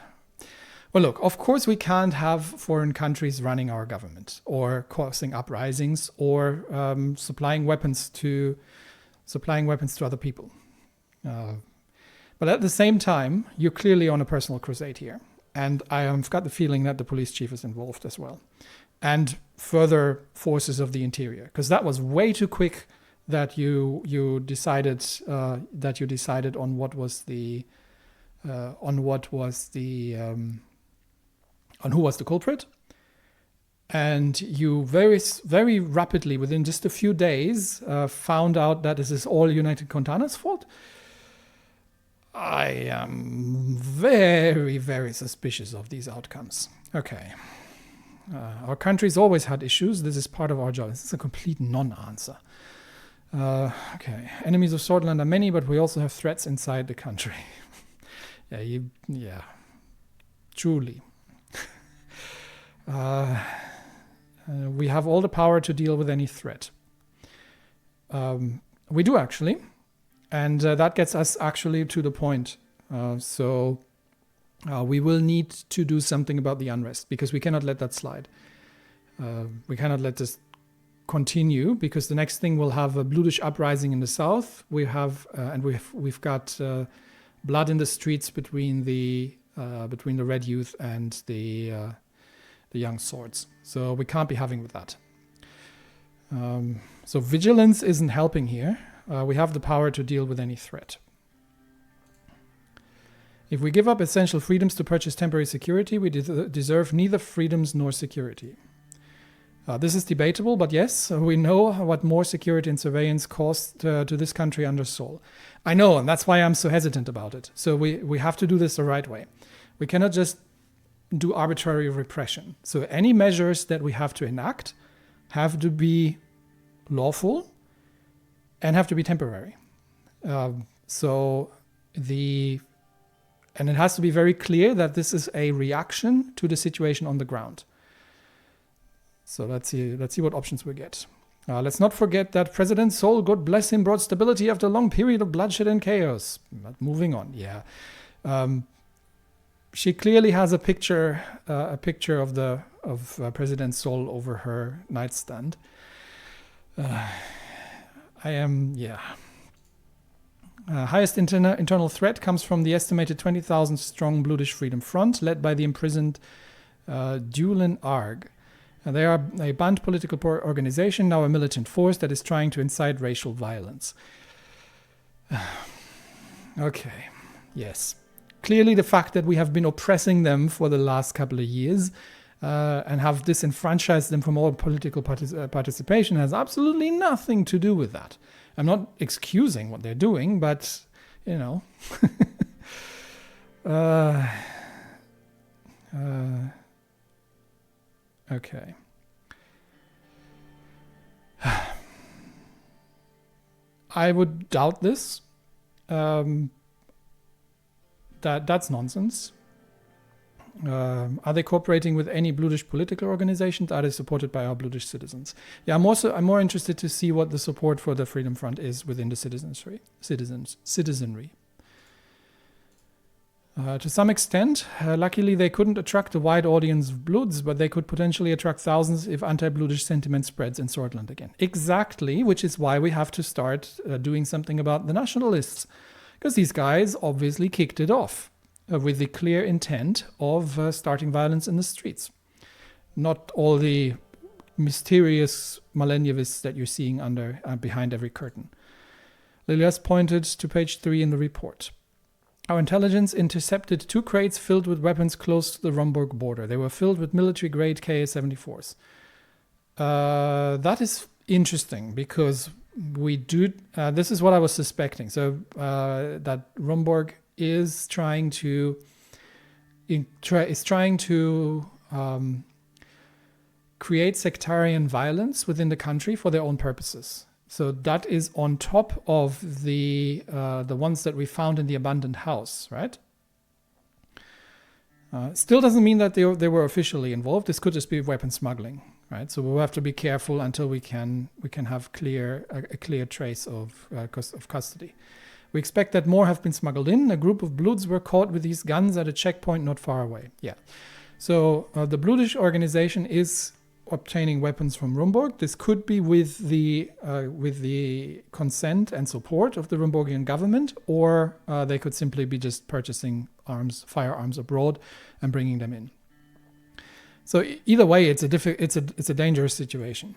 Well, look, of course we can't have foreign countries running our government or causing uprisings or supplying weapons to other people. But at the same time, you're clearly on a personal crusade here. And I've got the feeling that the police chief is involved as well. And further forces of the interior. Because that was way too quick that you decided on who was the culprit. And you very, very rapidly, within just a few days, found out that this is all United Contana's fault. I am very, very suspicious of these outcomes. Okay. Our country's always had issues. This is part of our job. This is a complete non-answer. Okay. Enemies of Sordland are many, but we also have threats inside the country. Yeah. Truly. We have all the power to deal with any threat. We do actually. And that gets us actually to the point. So we will need to do something about the unrest, because we cannot let that slide. We cannot let this continue, because the next thing will have a bluish uprising in the south. We have and we've got blood in the streets between the red youth and the young swords. So we can't be having with that. So vigilance isn't helping here. We have the power to deal with any threat. If we give up essential freedoms to purchase temporary security, we deserve neither freedoms nor security. This is debatable, but yes, we know what more security and surveillance cost to this country under Sol. I know, and that's why I'm so hesitant about it. So we have to do this the right way. We cannot just do arbitrary repression. So any measures that we have to enact have to be lawful and have to be temporary. And it has to be very clear that this is a reaction to the situation on the ground. So let's see what options we get. Let's not forget that President Sol, God bless him, brought stability after a long period of bloodshed and chaos. But moving on, yeah. She clearly has a picture of President Sol over her nightstand. Highest internal threat comes from the estimated 20,000 strong Bluish Freedom Front, led by the imprisoned Dulin Arg. They are a banned political organization, now a militant force that is trying to incite racial violence. Okay, yes. Clearly the fact that we have been oppressing them for the last couple of years and have disenfranchised them from all political participation has absolutely nothing to do with that. I'm not excusing what they're doing, but, you know. Okay. I would doubt this. That's nonsense. Are they cooperating with any Bluish political organizations? Are they supported by our Bluish citizens? Yeah, I'm more interested to see what the support for the Freedom Front is within the citizenry. To some extent, luckily they couldn't attract a wide audience of Bloods, but they could potentially attract thousands if anti-Bluish sentiment spreads in Sordland again. Exactly, which is why we have to start doing something about the nationalists. Because these guys obviously kicked it off with the clear intent of starting violence in the streets. Not all the mysterious millennialists that you're seeing behind every curtain. Lilias pointed to page 3 in the report. Our intelligence intercepted 2 crates filled with weapons close to the Rumburg border. They were filled with military-grade Ka-74s. That is interesting because we do. This is what I was suspecting. So that Rumburg is trying to create sectarian violence within the country for their own purposes. So that is on top of the ones that we found in the abandoned house, right? Still doesn't mean that they were officially involved. This could just be weapon smuggling, right? So we'll have to be careful until we can have a clear trace of custody. We expect that more have been smuggled in. A group of Bloods were caught with these guns at a checkpoint not far away. Yeah. So the Bluish organization is obtaining weapons from Rumburg. This could be with the consent and support of the Rumburgian government, or they could simply be just purchasing firearms abroad and bringing them in. So either way, it's a dangerous situation.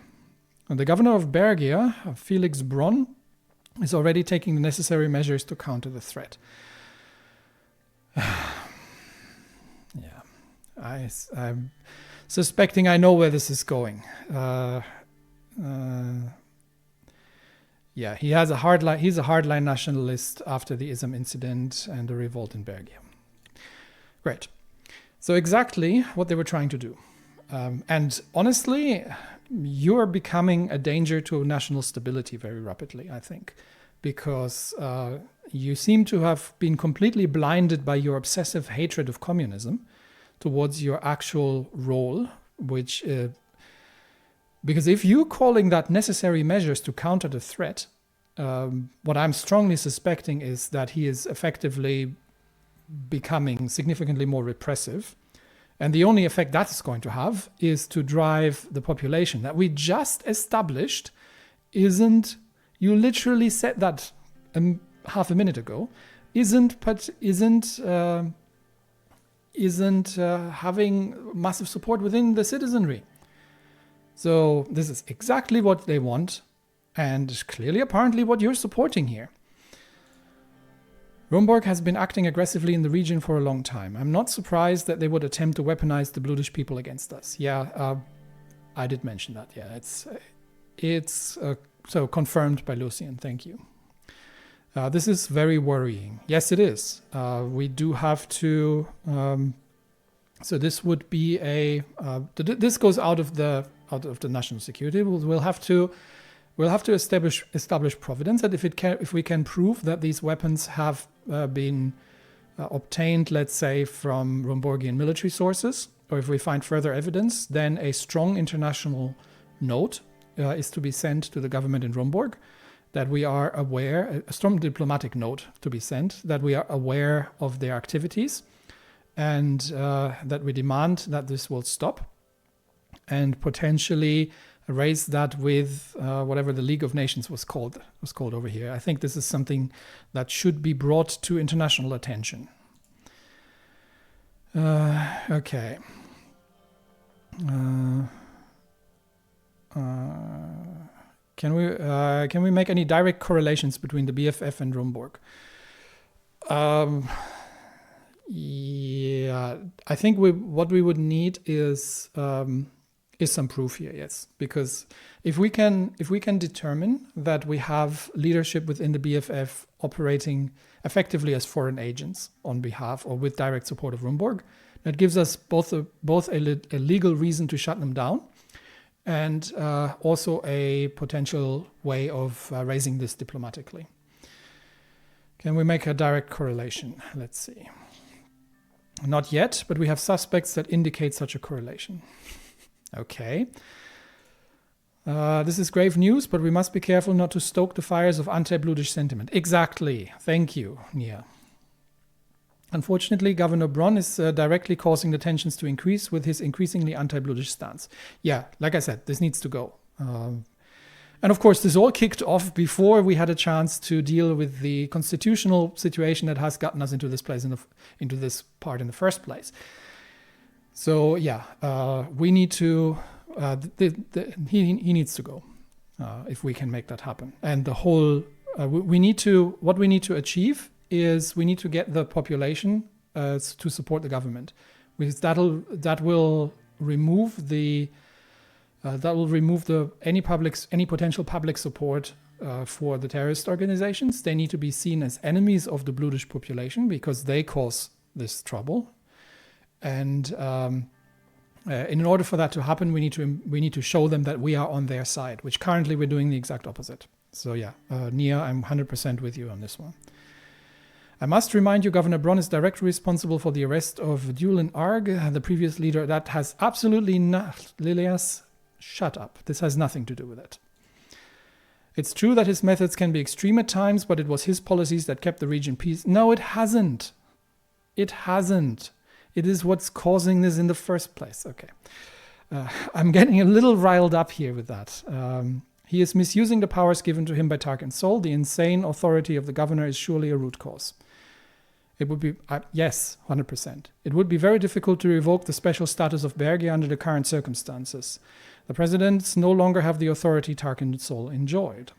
And the governor of Bergia, Felix Bronn, is already taking the necessary measures to counter the threat. Yeah, I'm suspecting I know where this is going. Yeah, he has a hardline. He's a hardline nationalist after the Ism incident and the revolt in Bergia. Great. So exactly what they were trying to do. And honestly, you're becoming a danger to national stability very rapidly, I think, because you seem to have been completely blinded by your obsessive hatred of communism towards your actual role, which, because if you're calling that necessary measures to counter the threat, what I'm strongly suspecting is that he is effectively becoming significantly more repressive. And the only effect that is going to have is to drive the population that we just established isn't, you literally said that half a minute ago, isn't having massive support within the citizenry. So this is exactly what they want, and clearly apparently what you're supporting here. Rumburg has been acting aggressively in the region for a long time. I'm not surprised that they would attempt to weaponize the Bludish people against us. Yeah, I did mention that. Yeah, it's so confirmed by Lucian. Thank you. This is very worrying. Yes, it is. We do have to. So this would be a. This goes out of the national security. We'll have to establish providence that if we can prove that these weapons have been obtained, let's say, from Rumburgian military sources, or if we find further evidence, then a strong international note is to be sent to the government in Rumburg that we are aware, a strong diplomatic note to be sent, that we are aware of their activities and that we demand that this will stop, and potentially raise that with whatever the League of Nations was called over here. I think this is something that should be brought to international attention. Okay. Can we make any direct correlations between the BFF and Rumburg? Yeah, I think what we would need is some proof here, yes, because if we can determine that we have leadership within the BFF operating effectively as foreign agents on behalf or with direct support of Rumburg, that gives us both a legal reason to shut them down and also a potential way of raising this diplomatically. Can we make a direct correlation? Let's see. Not yet, but we have suspects that indicate such a correlation. Okay. This is grave news, but we must be careful not to stoke the fires of anti-Bludish sentiment. Exactly. Thank you, Nia. Unfortunately, Governor Bronn is directly causing the tensions to increase with his increasingly anti-Bludish stance. Yeah, like I said, this needs to go. And of course, this all kicked off before we had a chance to deal with the constitutional situation that has gotten us into this place, into this part in the first place. So yeah, we need to. He needs to go if we can make that happen. And the whole what we need to achieve is we need to get the population to support the government, because that will remove any potential public support for the terrorist organizations. They need to be seen as enemies of the Bludish population because they cause this trouble. And in order for that to happen, we need to show them that we are on their side, which currently we're doing the exact opposite. So yeah, Nia, I'm 100% with you on this one. I must remind you, Governor Bronn is directly responsible for the arrest of Dulan Arg, the previous leader. That has absolutely not, Lilias, shut up. This has nothing to do with it. It's true that his methods can be extreme at times, but it was his policies that kept the region peace. No, it hasn't. It hasn't. It is what's causing this in the first place. Okay. I'm getting a little riled up here with that. He is misusing the powers given to him by Tarkin Sol. The insane authority of the governor is surely a root cause. It would be, yes, 100%. It would be very difficult to revoke the special status of Bergia under the current circumstances. The presidents no longer have the authority Tarkin Sol enjoyed.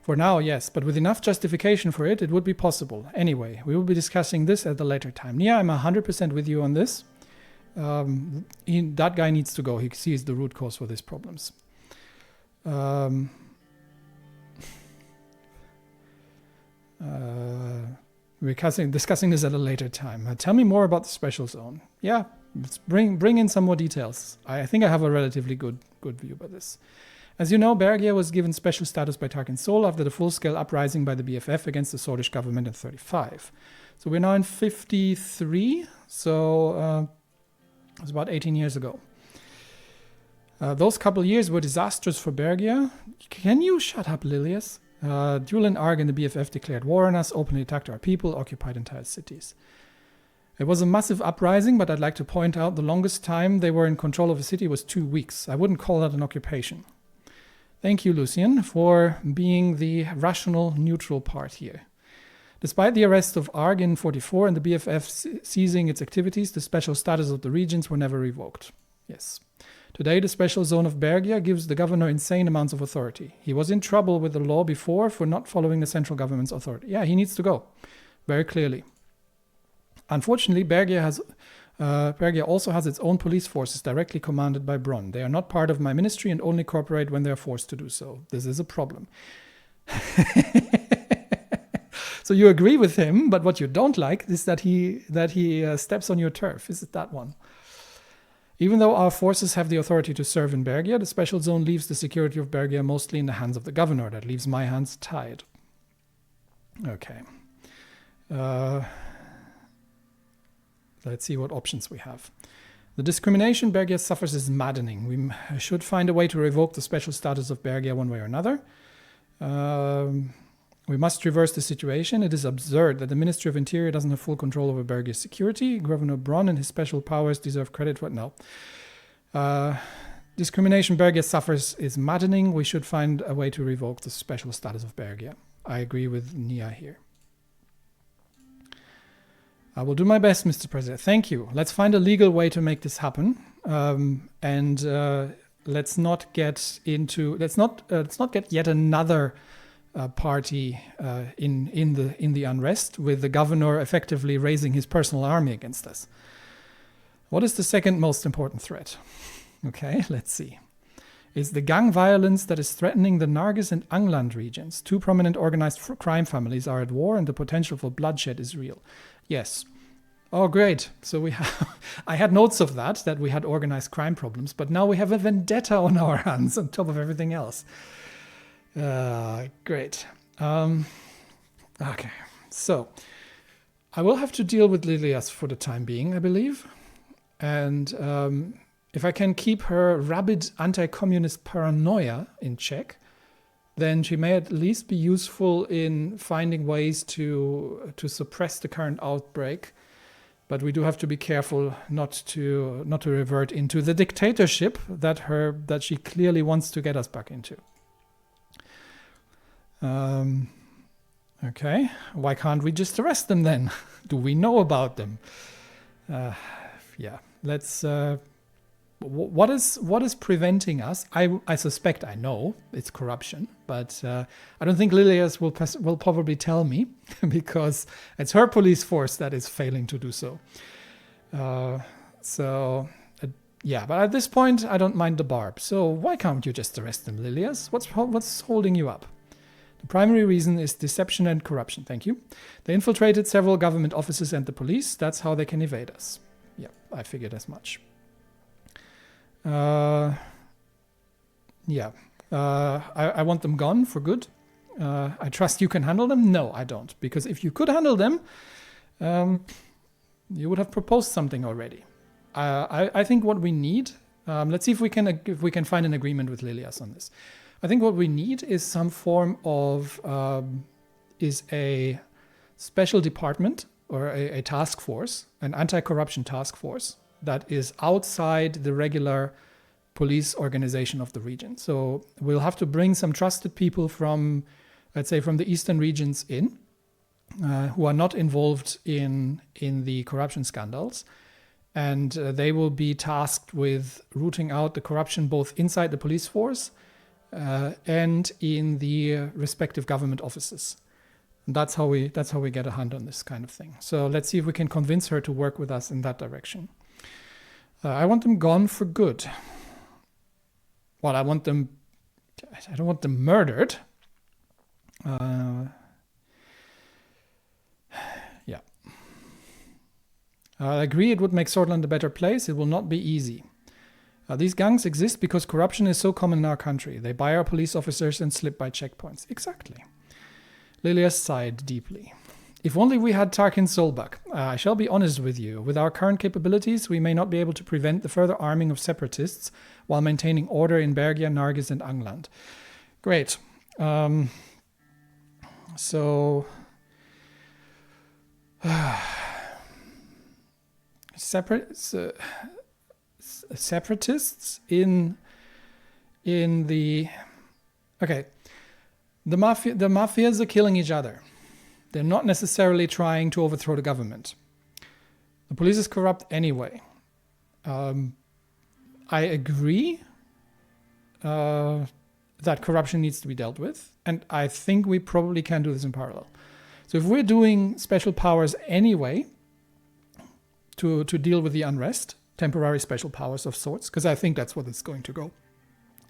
For now, yes, but with enough justification for it, it would be possible. Anyway, we will be discussing this at a later time. Nia, I'm 100% with you on this. That guy needs to go. He sees the root cause for these problems. We're discussing this at a later time. Tell me more about the special zone. Yeah, let's bring in some more details. I think I have a relatively good view about this. As you know, Bergia was given special status by Tarkin Sol after the full-scale uprising by the BFF against the Sordish government in 35. So we're now in 53, so it was about 18 years ago. Those couple years were disastrous for Bergia. Can you shut up, Lilius? Dulan Arg and the BFF declared war on us, openly attacked our people, occupied entire cities. It was a massive uprising, but I'd like to point out the longest time they were in control of a city was 2 weeks. I wouldn't call that an occupation. Thank you, Lucian, for being the rational, neutral part here. Despite the arrest of ARG in 44 and the BFF seizing its activities, the special status of the regions were never revoked. Yes. Today, the special zone of Bergia gives the governor insane amounts of authority. He was in trouble with the law before for not following the central government's authority. Yeah, he needs to go. Very clearly. Unfortunately, Bergia also has its own police forces directly commanded by Bronn. They are not part of my ministry and only cooperate when they are forced to do so. This is a problem. So you agree with him, but what you don't like is that he steps on your turf. Is it that one? Even though our forces have the authority to serve in Bergia, the special zone leaves the security of Bergia mostly in the hands of the governor. That leaves my hands tied. Okay. Let's see what options we have. The discrimination Bergia suffers is maddening. We should find a way to revoke the special status of Bergia one way or another. We must reverse the situation. It is absurd that the Ministry of Interior doesn't have full control over Bergia's security. Governor Bronn and his special powers deserve credit for it. No. Discrimination Bergia suffers is maddening. We should find a way to revoke the special status of Bergia. I agree with Nia here. I will do my best, Mr. President. Thank you. Let's find a legal way to make this happen. Let's not get yet another party in the unrest with the governor effectively raising his personal army against us. What is the second most important threat? Okay, let's see. Is the gang violence that is threatening the Nargis and Angland regions. 2 prominent organized crime families are at war and the potential for bloodshed is real. Yes. Oh, great. So we have. I had notes of that we had organized crime problems, but now we have a vendetta on our hands on top of everything else. Great. Okay. So I will have to deal with Lilias for the time being, I believe. And if I can keep her rabid anti-communist paranoia in check, then she may at least be useful in finding ways to suppress the current outbreak. But we do have to be careful not to revert into the dictatorship that she clearly wants to get us back into. Okay, why can't we just arrest them then? Do we know about them? Yeah, let's. What is preventing us? I suspect I know it's corruption, but I don't think Lilias will probably tell me because it's her police force that is failing to do so. Yeah, but at this point I don't mind the barb. So why can't you just arrest them, Lilias? What's holding you up? The primary reason is deception and corruption. Thank you. They infiltrated several government offices and the police. That's how they can evade us. Yeah, I figured as much. I want them gone for good. I trust you can handle them. No, I don't. Because if you could handle them, you would have proposed something already. I think what we need, let's see if we can find an agreement with Lilias on this. I think what we need is some form of, is a special department or a task force, an anti-corruption task force that is outside the regular police organization of the region. So we'll have to bring some trusted people from, let's say, from the eastern regions in, who are not involved in the corruption scandals. And they will be tasked with rooting out the corruption both inside the police force and in the respective government offices. And that's how we get a hand on this kind of thing. So let's see if we can convince her to work with us in that direction. I want them gone for good. Well, I don't want them murdered. Yeah. I agree it would make Sordland a better place. It will not be easy. These gangs exist because corruption is so common in our country. They buy our police officers and slip by checkpoints. Exactly. Lilia sighed deeply. If only we had Tarkin Solbak. I shall be honest with you. With our current capabilities, we may not be able to prevent the further arming of separatists while maintaining order in Bergia, Nargis, and Angland. Great. Separatists in the... Okay. The mafias are killing each other. They're not necessarily trying to overthrow the government. The police is corrupt anyway. I agree that corruption needs to be dealt with, and I think we probably can do this in parallel. So if we're doing special powers anyway to deal with the unrest, temporary special powers of sorts, because I think that's what it's going to go,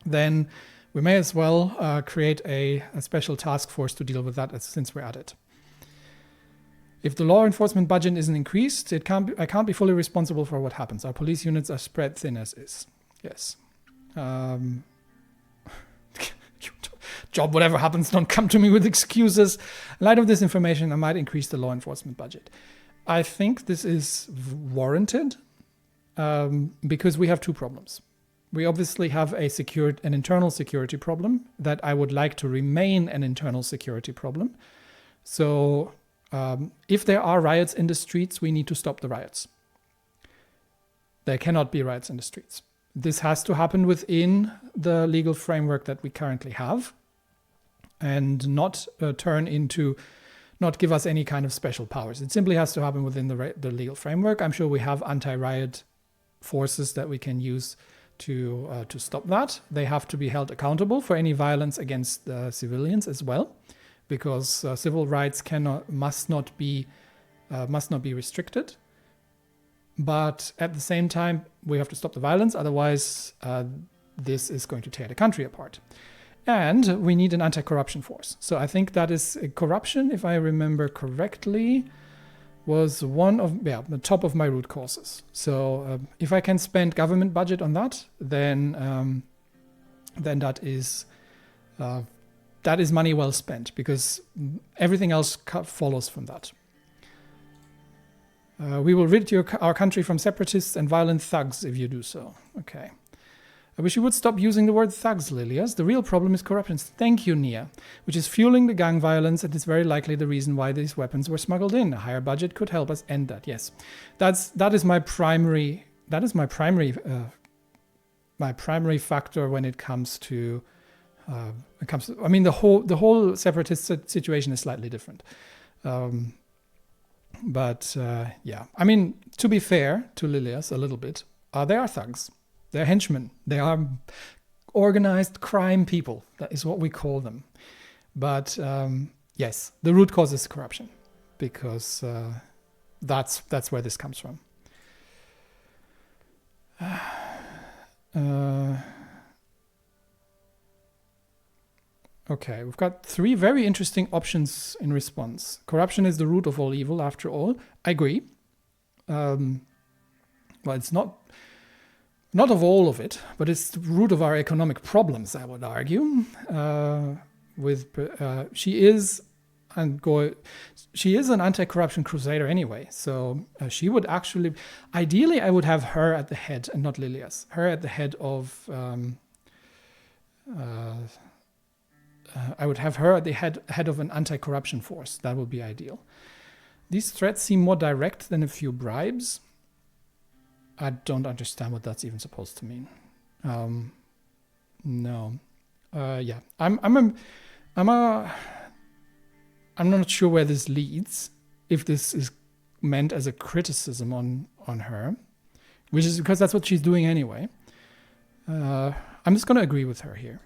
then we may as well create a special task force to deal with that since we're at it. If the law enforcement budget isn't increased, I can't be fully responsible for what happens. Our police units are spread thin as is. Yes. Job, whatever happens, don't come to me with excuses. In light of this information, I might increase the law enforcement budget. I think this is warranted because we have two problems. We obviously have an internal security problem that I would like to remain an internal security problem. So if there are riots in the streets, we need to stop the riots. There cannot be riots in the streets. This has to happen within the legal framework that we currently have and not not give us any kind of special powers. It simply has to happen within the legal framework. I'm sure we have anti-riot forces that we can use to stop that. They have to be held accountable for any violence against civilians as well, because civil rights must not be restricted. But at the same time, we have to stop the violence. Otherwise, this is going to tear the country apart. And we need an anti-corruption force. So I think that is corruption, if I remember correctly, was one of the top of my root causes. So if I can spend government budget on that, then that is money well spent, because everything else follows from that. We will rid our country from separatists and violent thugs if you do so. Okay. I wish you would stop using the word thugs, Lilias. The real problem is corruption. Thank you, Nia. Which is fueling the gang violence and is very likely the reason why these weapons were smuggled in. A higher budget could help us end that. Yes, that is my primary factor when it comes to. I mean, the whole separatist situation is slightly different. But I mean, to be fair to Lilias a little bit, they are thugs. They're henchmen. They are organized crime people. That is what we call them. But yes, the root cause is corruption, because that's where this comes from. Okay, we've got 3 very interesting options in response. Corruption is the root of all evil, after all. I agree. Well, it's not of all of it, but it's the root of our economic problems, I would argue. She is an anti-corruption crusader anyway, so she would actually... Ideally, I would have her at the head, and not Lilias. Her at the head of... I would have her at the head of an anti-corruption force. That would be ideal. These threats seem more direct than a few bribes. I don't understand what that's even supposed to mean. No. Yeah. I'm not sure where this leads. If this is meant as a criticism on her, which is because that's what she's doing anyway. I'm just going to agree with her here.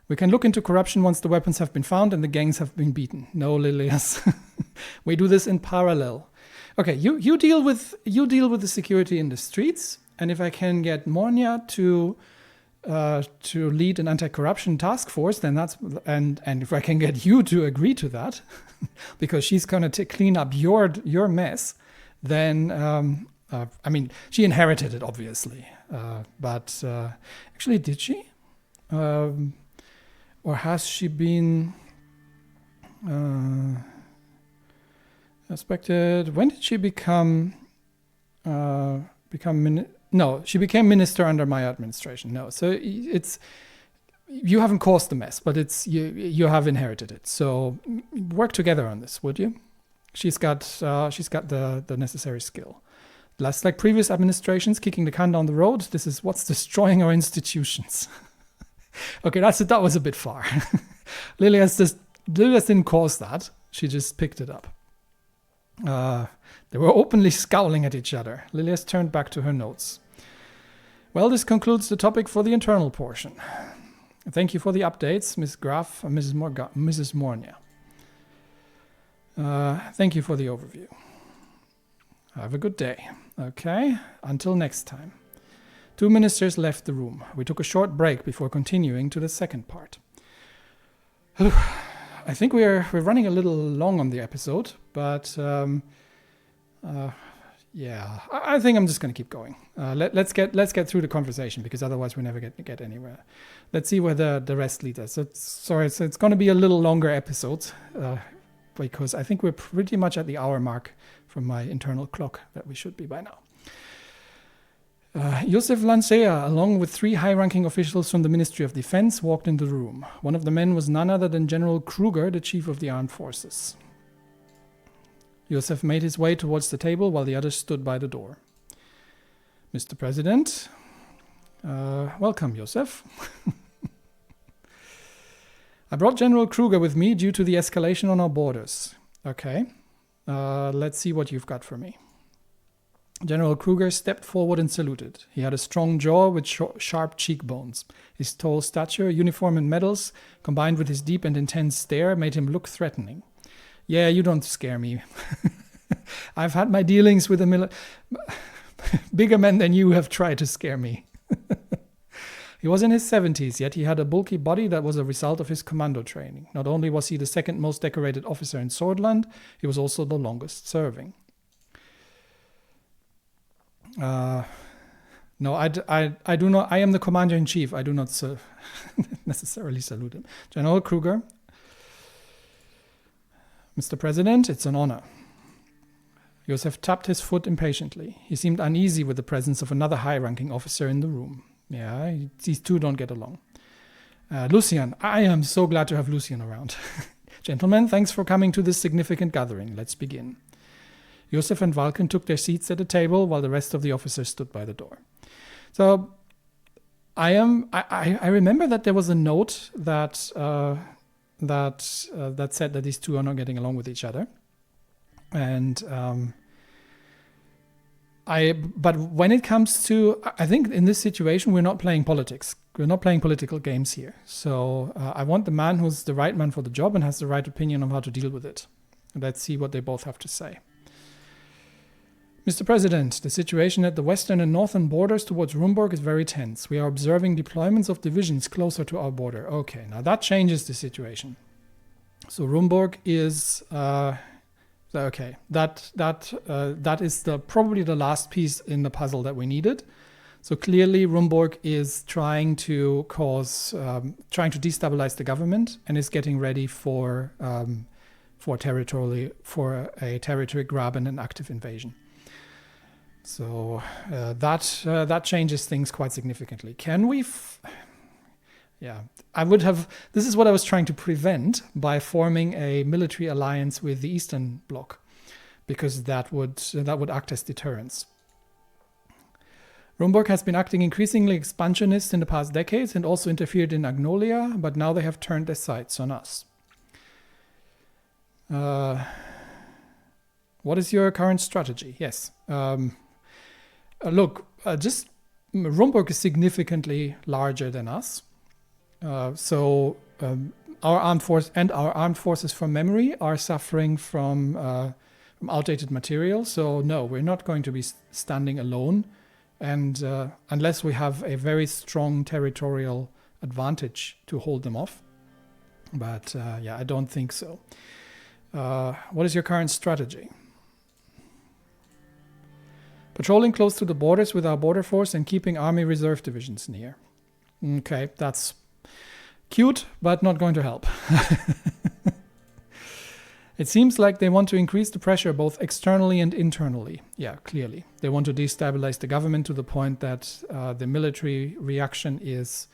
We can look into corruption once the weapons have been found and the gangs have been beaten. No, Lilias. We do this in parallel. Okay, you deal with the security in the streets, and if I can get Mornia to lead an anti-corruption task force, then that's and if I can get you to agree to that, because she's gonna clean up your mess, then I mean, she inherited it obviously, but actually, did she? Or has she been? Expected. When did she become no, she became minister under my administration. No, so it's you haven't caused the mess, but it's you have inherited it. So work together on this, would you? She's got the necessary skill. Less like previous administrations kicking the can down the road. This is what's destroying our institutions. Okay, that was a bit far. Lilias didn't cause that. She just picked it up. They were openly scowling at each other. Lilias turned back to her notes. Well, this concludes the topic for the internal portion. Thank you for the updates, Ms. Graf and Mrs. Mornia. Thank you for the overview. Have a good day. Okay, until next time. 2 ministers left the room. We took a short break before continuing to the second part. I think we're running a little long on the episode, but yeah, I think I'm just going to keep going. Let's get through the conversation, because otherwise we never get anywhere. Let's see where the rest leads us. So it's going to be a little longer episode, because I think we're pretty much at the hour mark from my internal clock that we should be by now. Josef Lancea, along with 3 high-ranking officials from the Ministry of Defense, walked into the room. One of the men was none other than General Kruger, the chief of the armed forces. Josef made his way towards the table while the others stood by the door. Mr. President, welcome, Josef. I brought General Kruger with me due to the escalation on our borders. Okay, let's see what you've got for me. General Kruger stepped forward and saluted. He had a strong jaw with sharp cheekbones. His tall stature, uniform and medals, combined with his deep and intense stare, made him look threatening. Yeah, you don't scare me. I've had my dealings with bigger men than you have tried to scare me. He was in his 70s, yet he had a bulky body that was a result of his commando training. Not only was he the second most decorated officer in Sordland, he was also the longest serving. No, I do not. I am the commander-in-chief. I do not necessarily salute him. General Kruger. Mr. President, it's an honor. Josef tapped his foot impatiently. He seemed uneasy with the presence of another high-ranking officer in the room. Yeah, these two don't get along. Lucian, I am so glad to have Lucian around. Gentlemen, thanks for coming to this significant gathering. Let's begin. Josef and Vulcan took their seats at the table while the rest of the officers stood by the door. So I remember that there was a note that said that these two are not getting along with each other. And but when it comes to, I think in this situation, we're not playing politics. We're not playing political games here. So I want the man who's the right man for the job and has the right opinion on how to deal with it. Let's see what they both have to say. Mr. President, the situation at the western and northern borders towards Rumburg is very tense. We are observing deployments of divisions closer to our border. Okay, now that changes the situation. So Rumburg is okay. That is probably the last piece in the puzzle that we needed. So clearly, Rumburg is trying to destabilize the government and is getting ready for a territory grab and an active invasion. So that changes things quite significantly. Can we? Yeah, I would have. This is what I was trying to prevent by forming a military alliance with the Eastern Bloc, because that would act as deterrence. Rumburg has been acting increasingly expansionist in the past decades and also interfered in Agnolia, but now they have turned their sights on us. What is your current strategy? Yes. Look, Rumburg is significantly larger than us. So our armed forces from memory are suffering from outdated material. So no, we're not going to be standing alone, and unless we have a very strong territorial advantage to hold them off. But yeah, I don't think so. What is your current strategy? Patrolling close to the borders with our border force and keeping army reserve divisions near. Okay, that's cute, but not going to help. It seems like they want to increase the pressure both externally and internally. Yeah, clearly. They want to destabilize the government to the point that the military reaction is,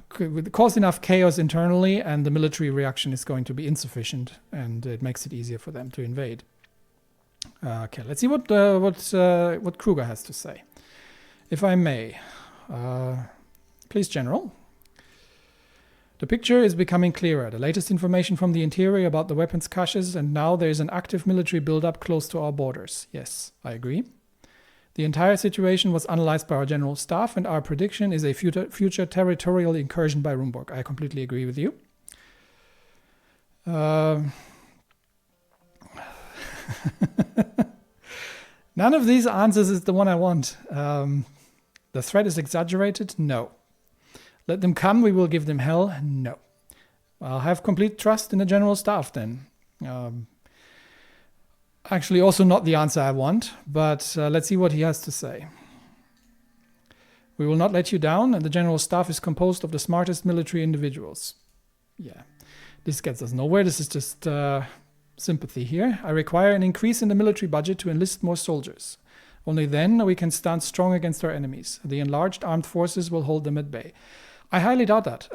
could cause enough chaos internally, and the military reaction is going to be insufficient, and it makes it easier for them to invade. Okay, let's see what Kruger has to say. If I may. Please, General. The picture is becoming clearer. The latest information from the interior about the weapons caches, and now there is an active military buildup close to our borders. Yes, I agree. The entire situation was analyzed by our general staff, and our prediction is a future territorial incursion by Rumburg. I completely agree with you. None of these answers is the one I want. The threat is exaggerated? No. Let them come, we will give them hell? No. I'll have complete trust in the general staff then. Actually, also not the answer I want, but let's see what he has to say. We will not let you down, and the general staff is composed of the smartest military individuals. Yeah, this gets us nowhere. This is just sympathy here. I require an increase in the military budget to enlist more soldiers. Only then we can stand strong against our enemies. The enlarged armed forces will hold them at bay. I highly doubt that.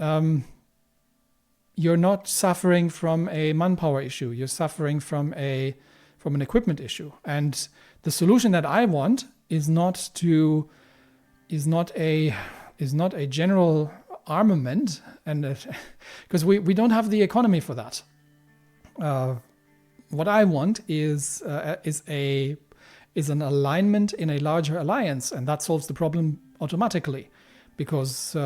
You're not suffering from a manpower issue. You're suffering from an equipment issue. And the solution that I want is not a general armament, and because we don't have the economy for that. What I want is an alignment in a larger alliance, and that solves the problem automatically, because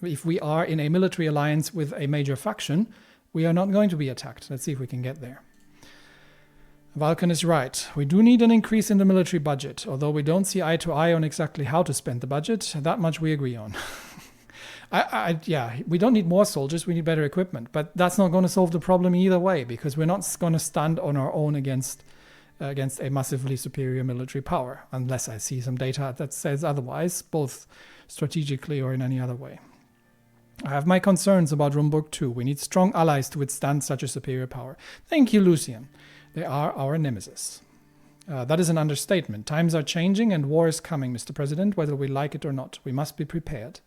if we are in a military alliance with a major faction, we are not going to be attacked. Let's see if we can get there. Vulcan is right. We do need an increase in the military budget, although we don't see eye to eye on exactly how to spend the budget. That much we agree on. We don't need more soldiers, we need better equipment, but that's not going to solve the problem either way, because we're not going to stand on our own against a massively superior military power, unless I see some data that says otherwise, both strategically or in any other way. I have my concerns about Rumburg too. We need strong allies to withstand such a superior power. Thank you, Lucian. They are our nemesis. That is an understatement. Times are changing and war is coming, Mr. President, whether we like it or not. We must be prepared.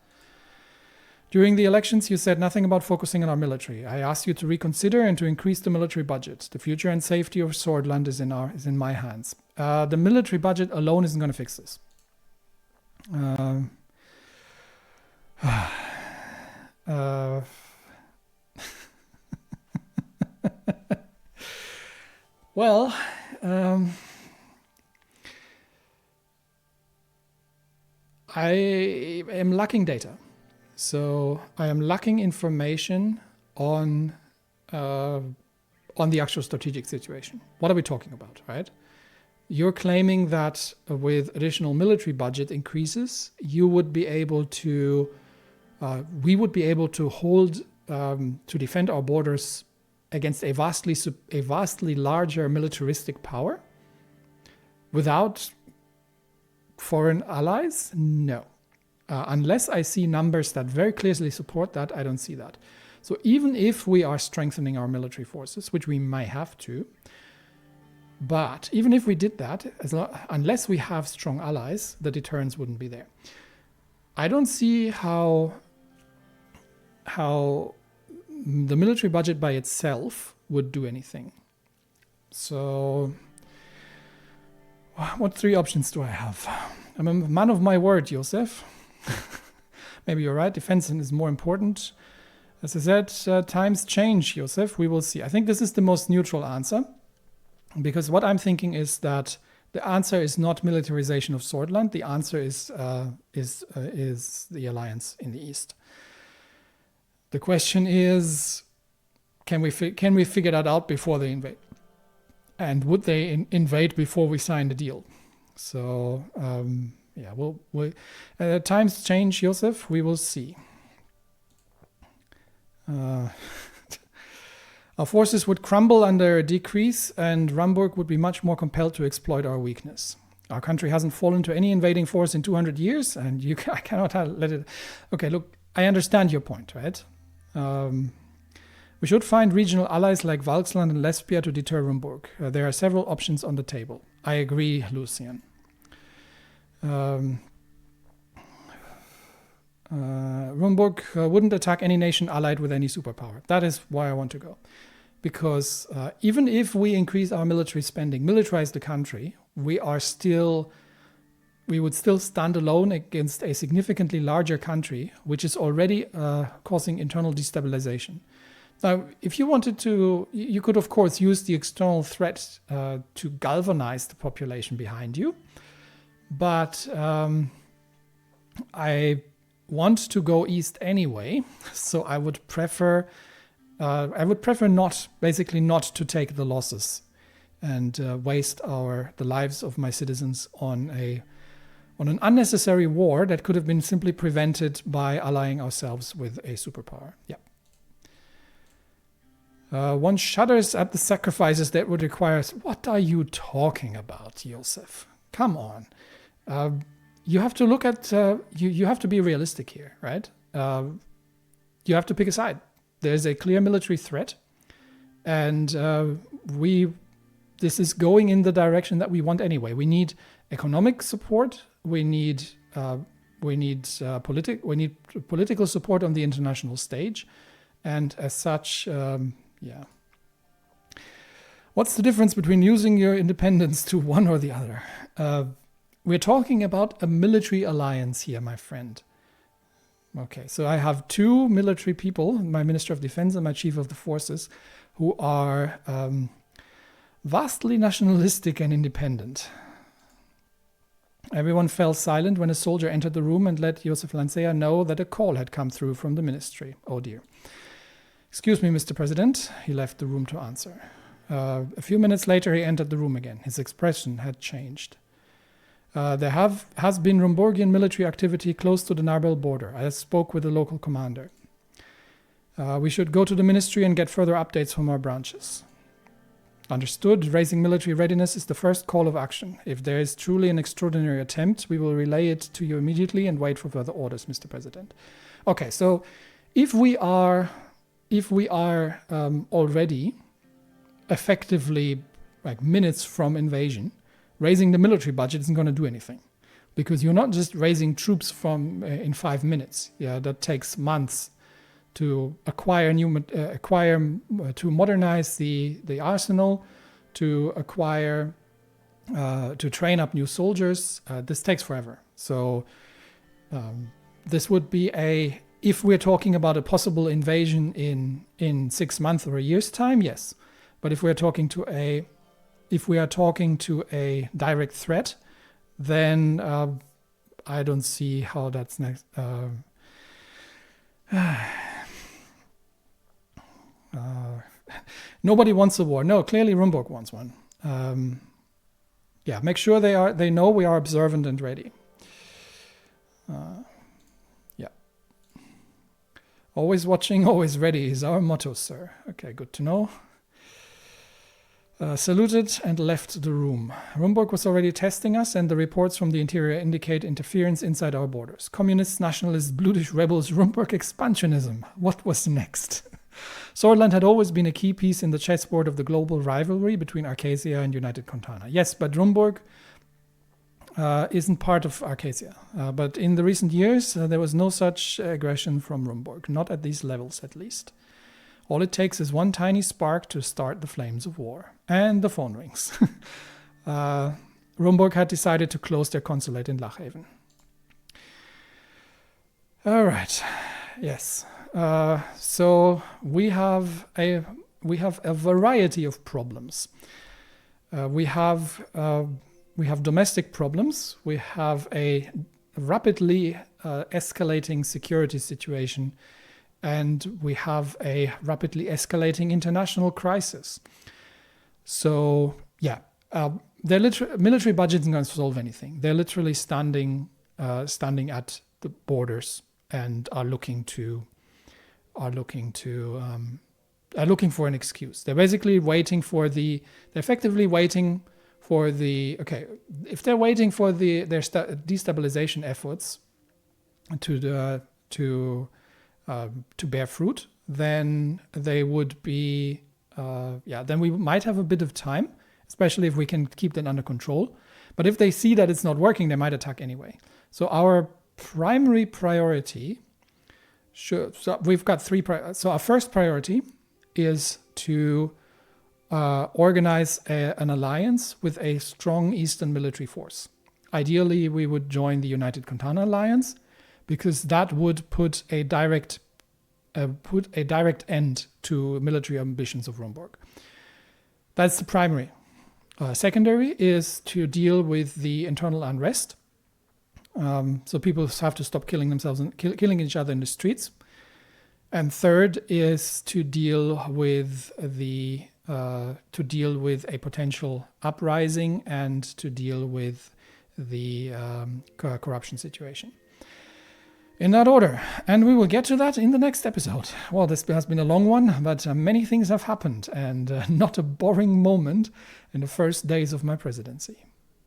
During the elections, you said nothing about focusing on our military. I asked you to reconsider and to increase the military budget. The future and safety of Sordland is in my hands. The military budget alone isn't going to fix this. Well, I am lacking data. So I am lacking information on the actual strategic situation. What are we talking about, right? You're claiming that with additional military budget increases, you would be able to, we would be able to hold, to defend our borders against a vastly larger militaristic power without foreign allies? No. Unless I see numbers that very clearly support that, I don't see that. So even if we are strengthening our military forces, which we might have to, but even if we did that, unless we have strong allies, the deterrence wouldn't be there. I don't see how the military budget by itself would do anything. So what three options do I have? I'm a man of my word, Josef. Maybe you're right. Defense is more important. As I said, times change, Josef. We will see. I think this is the most neutral answer, because what I'm thinking is that the answer is not militarization of Sordland. The answer is the alliance in the east. The question is, can we figure that out before they invade? And would they invade before we sign the deal? So times change, Josef. We will see. Our forces would crumble under a decrease, and Rumburg would be much more compelled to exploit our weakness. Our country hasn't fallen to any invading force in 200 years, and I cannot let it... Okay, look, I understand your point, right? We should find regional allies like Valksland and Lesbia to deter Rumburg. There are several options on the table. I agree, Lucian. Rumburg wouldn't attack any nation allied with any superpower. That is why I want to go. Because even if we increase our military spending, militarize the country, we would still stand alone against a significantly larger country, which is already causing internal destabilization. Now, if you wanted to, you could, of course, use the external threat to galvanize the population behind you. But I want to go east anyway, so I would prefer not to take the losses and waste the lives of my citizens on an unnecessary war that could have been simply prevented by allying ourselves with a superpower. Yeah. One shudders at the sacrifices that would require. What are you talking about, Josef? Come on. You have to look at. You have to be realistic here, right? You have to pick a side. There's a clear military threat, and this is going in the direction that we want anyway. We need economic support. We need political support on the international stage, and as such, yeah. What's the difference between using your independence to one or the other? We're talking about a military alliance here, my friend. Okay, so I have two military people, my Minister of Defense and my Chief of the Forces, who are vastly nationalistic and independent. Everyone fell silent when a soldier entered the room and let Josef Lancea know that a call had come through from the ministry. Oh dear. Excuse me, Mr. President. He left the room to answer. A few minutes later, he entered the room again. His expression had changed. There has been Rumburgian military activity close to the Narbel border. I spoke with the local commander. We should go to the ministry and get further updates from our branches. Understood. Raising military readiness is the first call of action. If there is truly an extraordinary attempt, we will relay it to you immediately and wait for further orders, Mr. President. Okay, so if we are already effectively like minutes from invasion, raising the military budget isn't going to do anything, because you're not just raising troops from in 5 minutes. Yeah, that takes months to acquire to modernize the arsenal, to acquire, to train up new soldiers. This takes forever. So this would be if we're talking about a possible invasion in 6 months or a year's time, yes. But if we are talking to a direct threat, then I don't see how that's next. Nobody wants a war. No, clearly Rumburg wants one. Yeah, make sure they know we are observant and ready. Yeah. Always watching, always ready is our motto, sir. Okay, good to know. Saluted and left the room. Rumburg was already testing us, and the reports from the interior indicate interference inside our borders. Communists, nationalists, Blutish rebels, Rumburg expansionism. What was next? Sordland had always been a key piece in the chessboard of the global rivalry between Arcasia and United Contana. Yes, but Rumburg isn't part of Arcasia. But in the recent years, there was no such aggression from Rumburg, not at these levels at least. All it takes is one tiny spark to start the flames of war. And the phone rings. Rumburg had decided to close their consulate in Lachhaven. All right. Yes. So we have a variety of problems. We have domestic problems. We have a rapidly escalating security situation. And we have a rapidly escalating international crisis. So, yeah, their military budget isn't going to solve anything. They're literally standing at the borders and are looking for an excuse. They're basically waiting for if they're waiting for their destabilization efforts to bear fruit, then they would be, then we might have a bit of time, especially if we can keep that under control. But if they see that it's not working, they might attack anyway. So our primary priority, so we've got so our first priority is to organize an alliance with a strong Eastern military force. Ideally, we would join the United Contana Alliance, because that would put a direct end to military ambitions of Rumburg. That's the primary. Secondary is to deal with the internal unrest. So people have to stop killing themselves and killing each other in the streets. And third is to deal with a potential uprising and to deal with the corruption situation. In that order. And we will get to that in the next episode. Well, this has been a long one, but many things have happened, and not a boring moment in the first days of my presidency.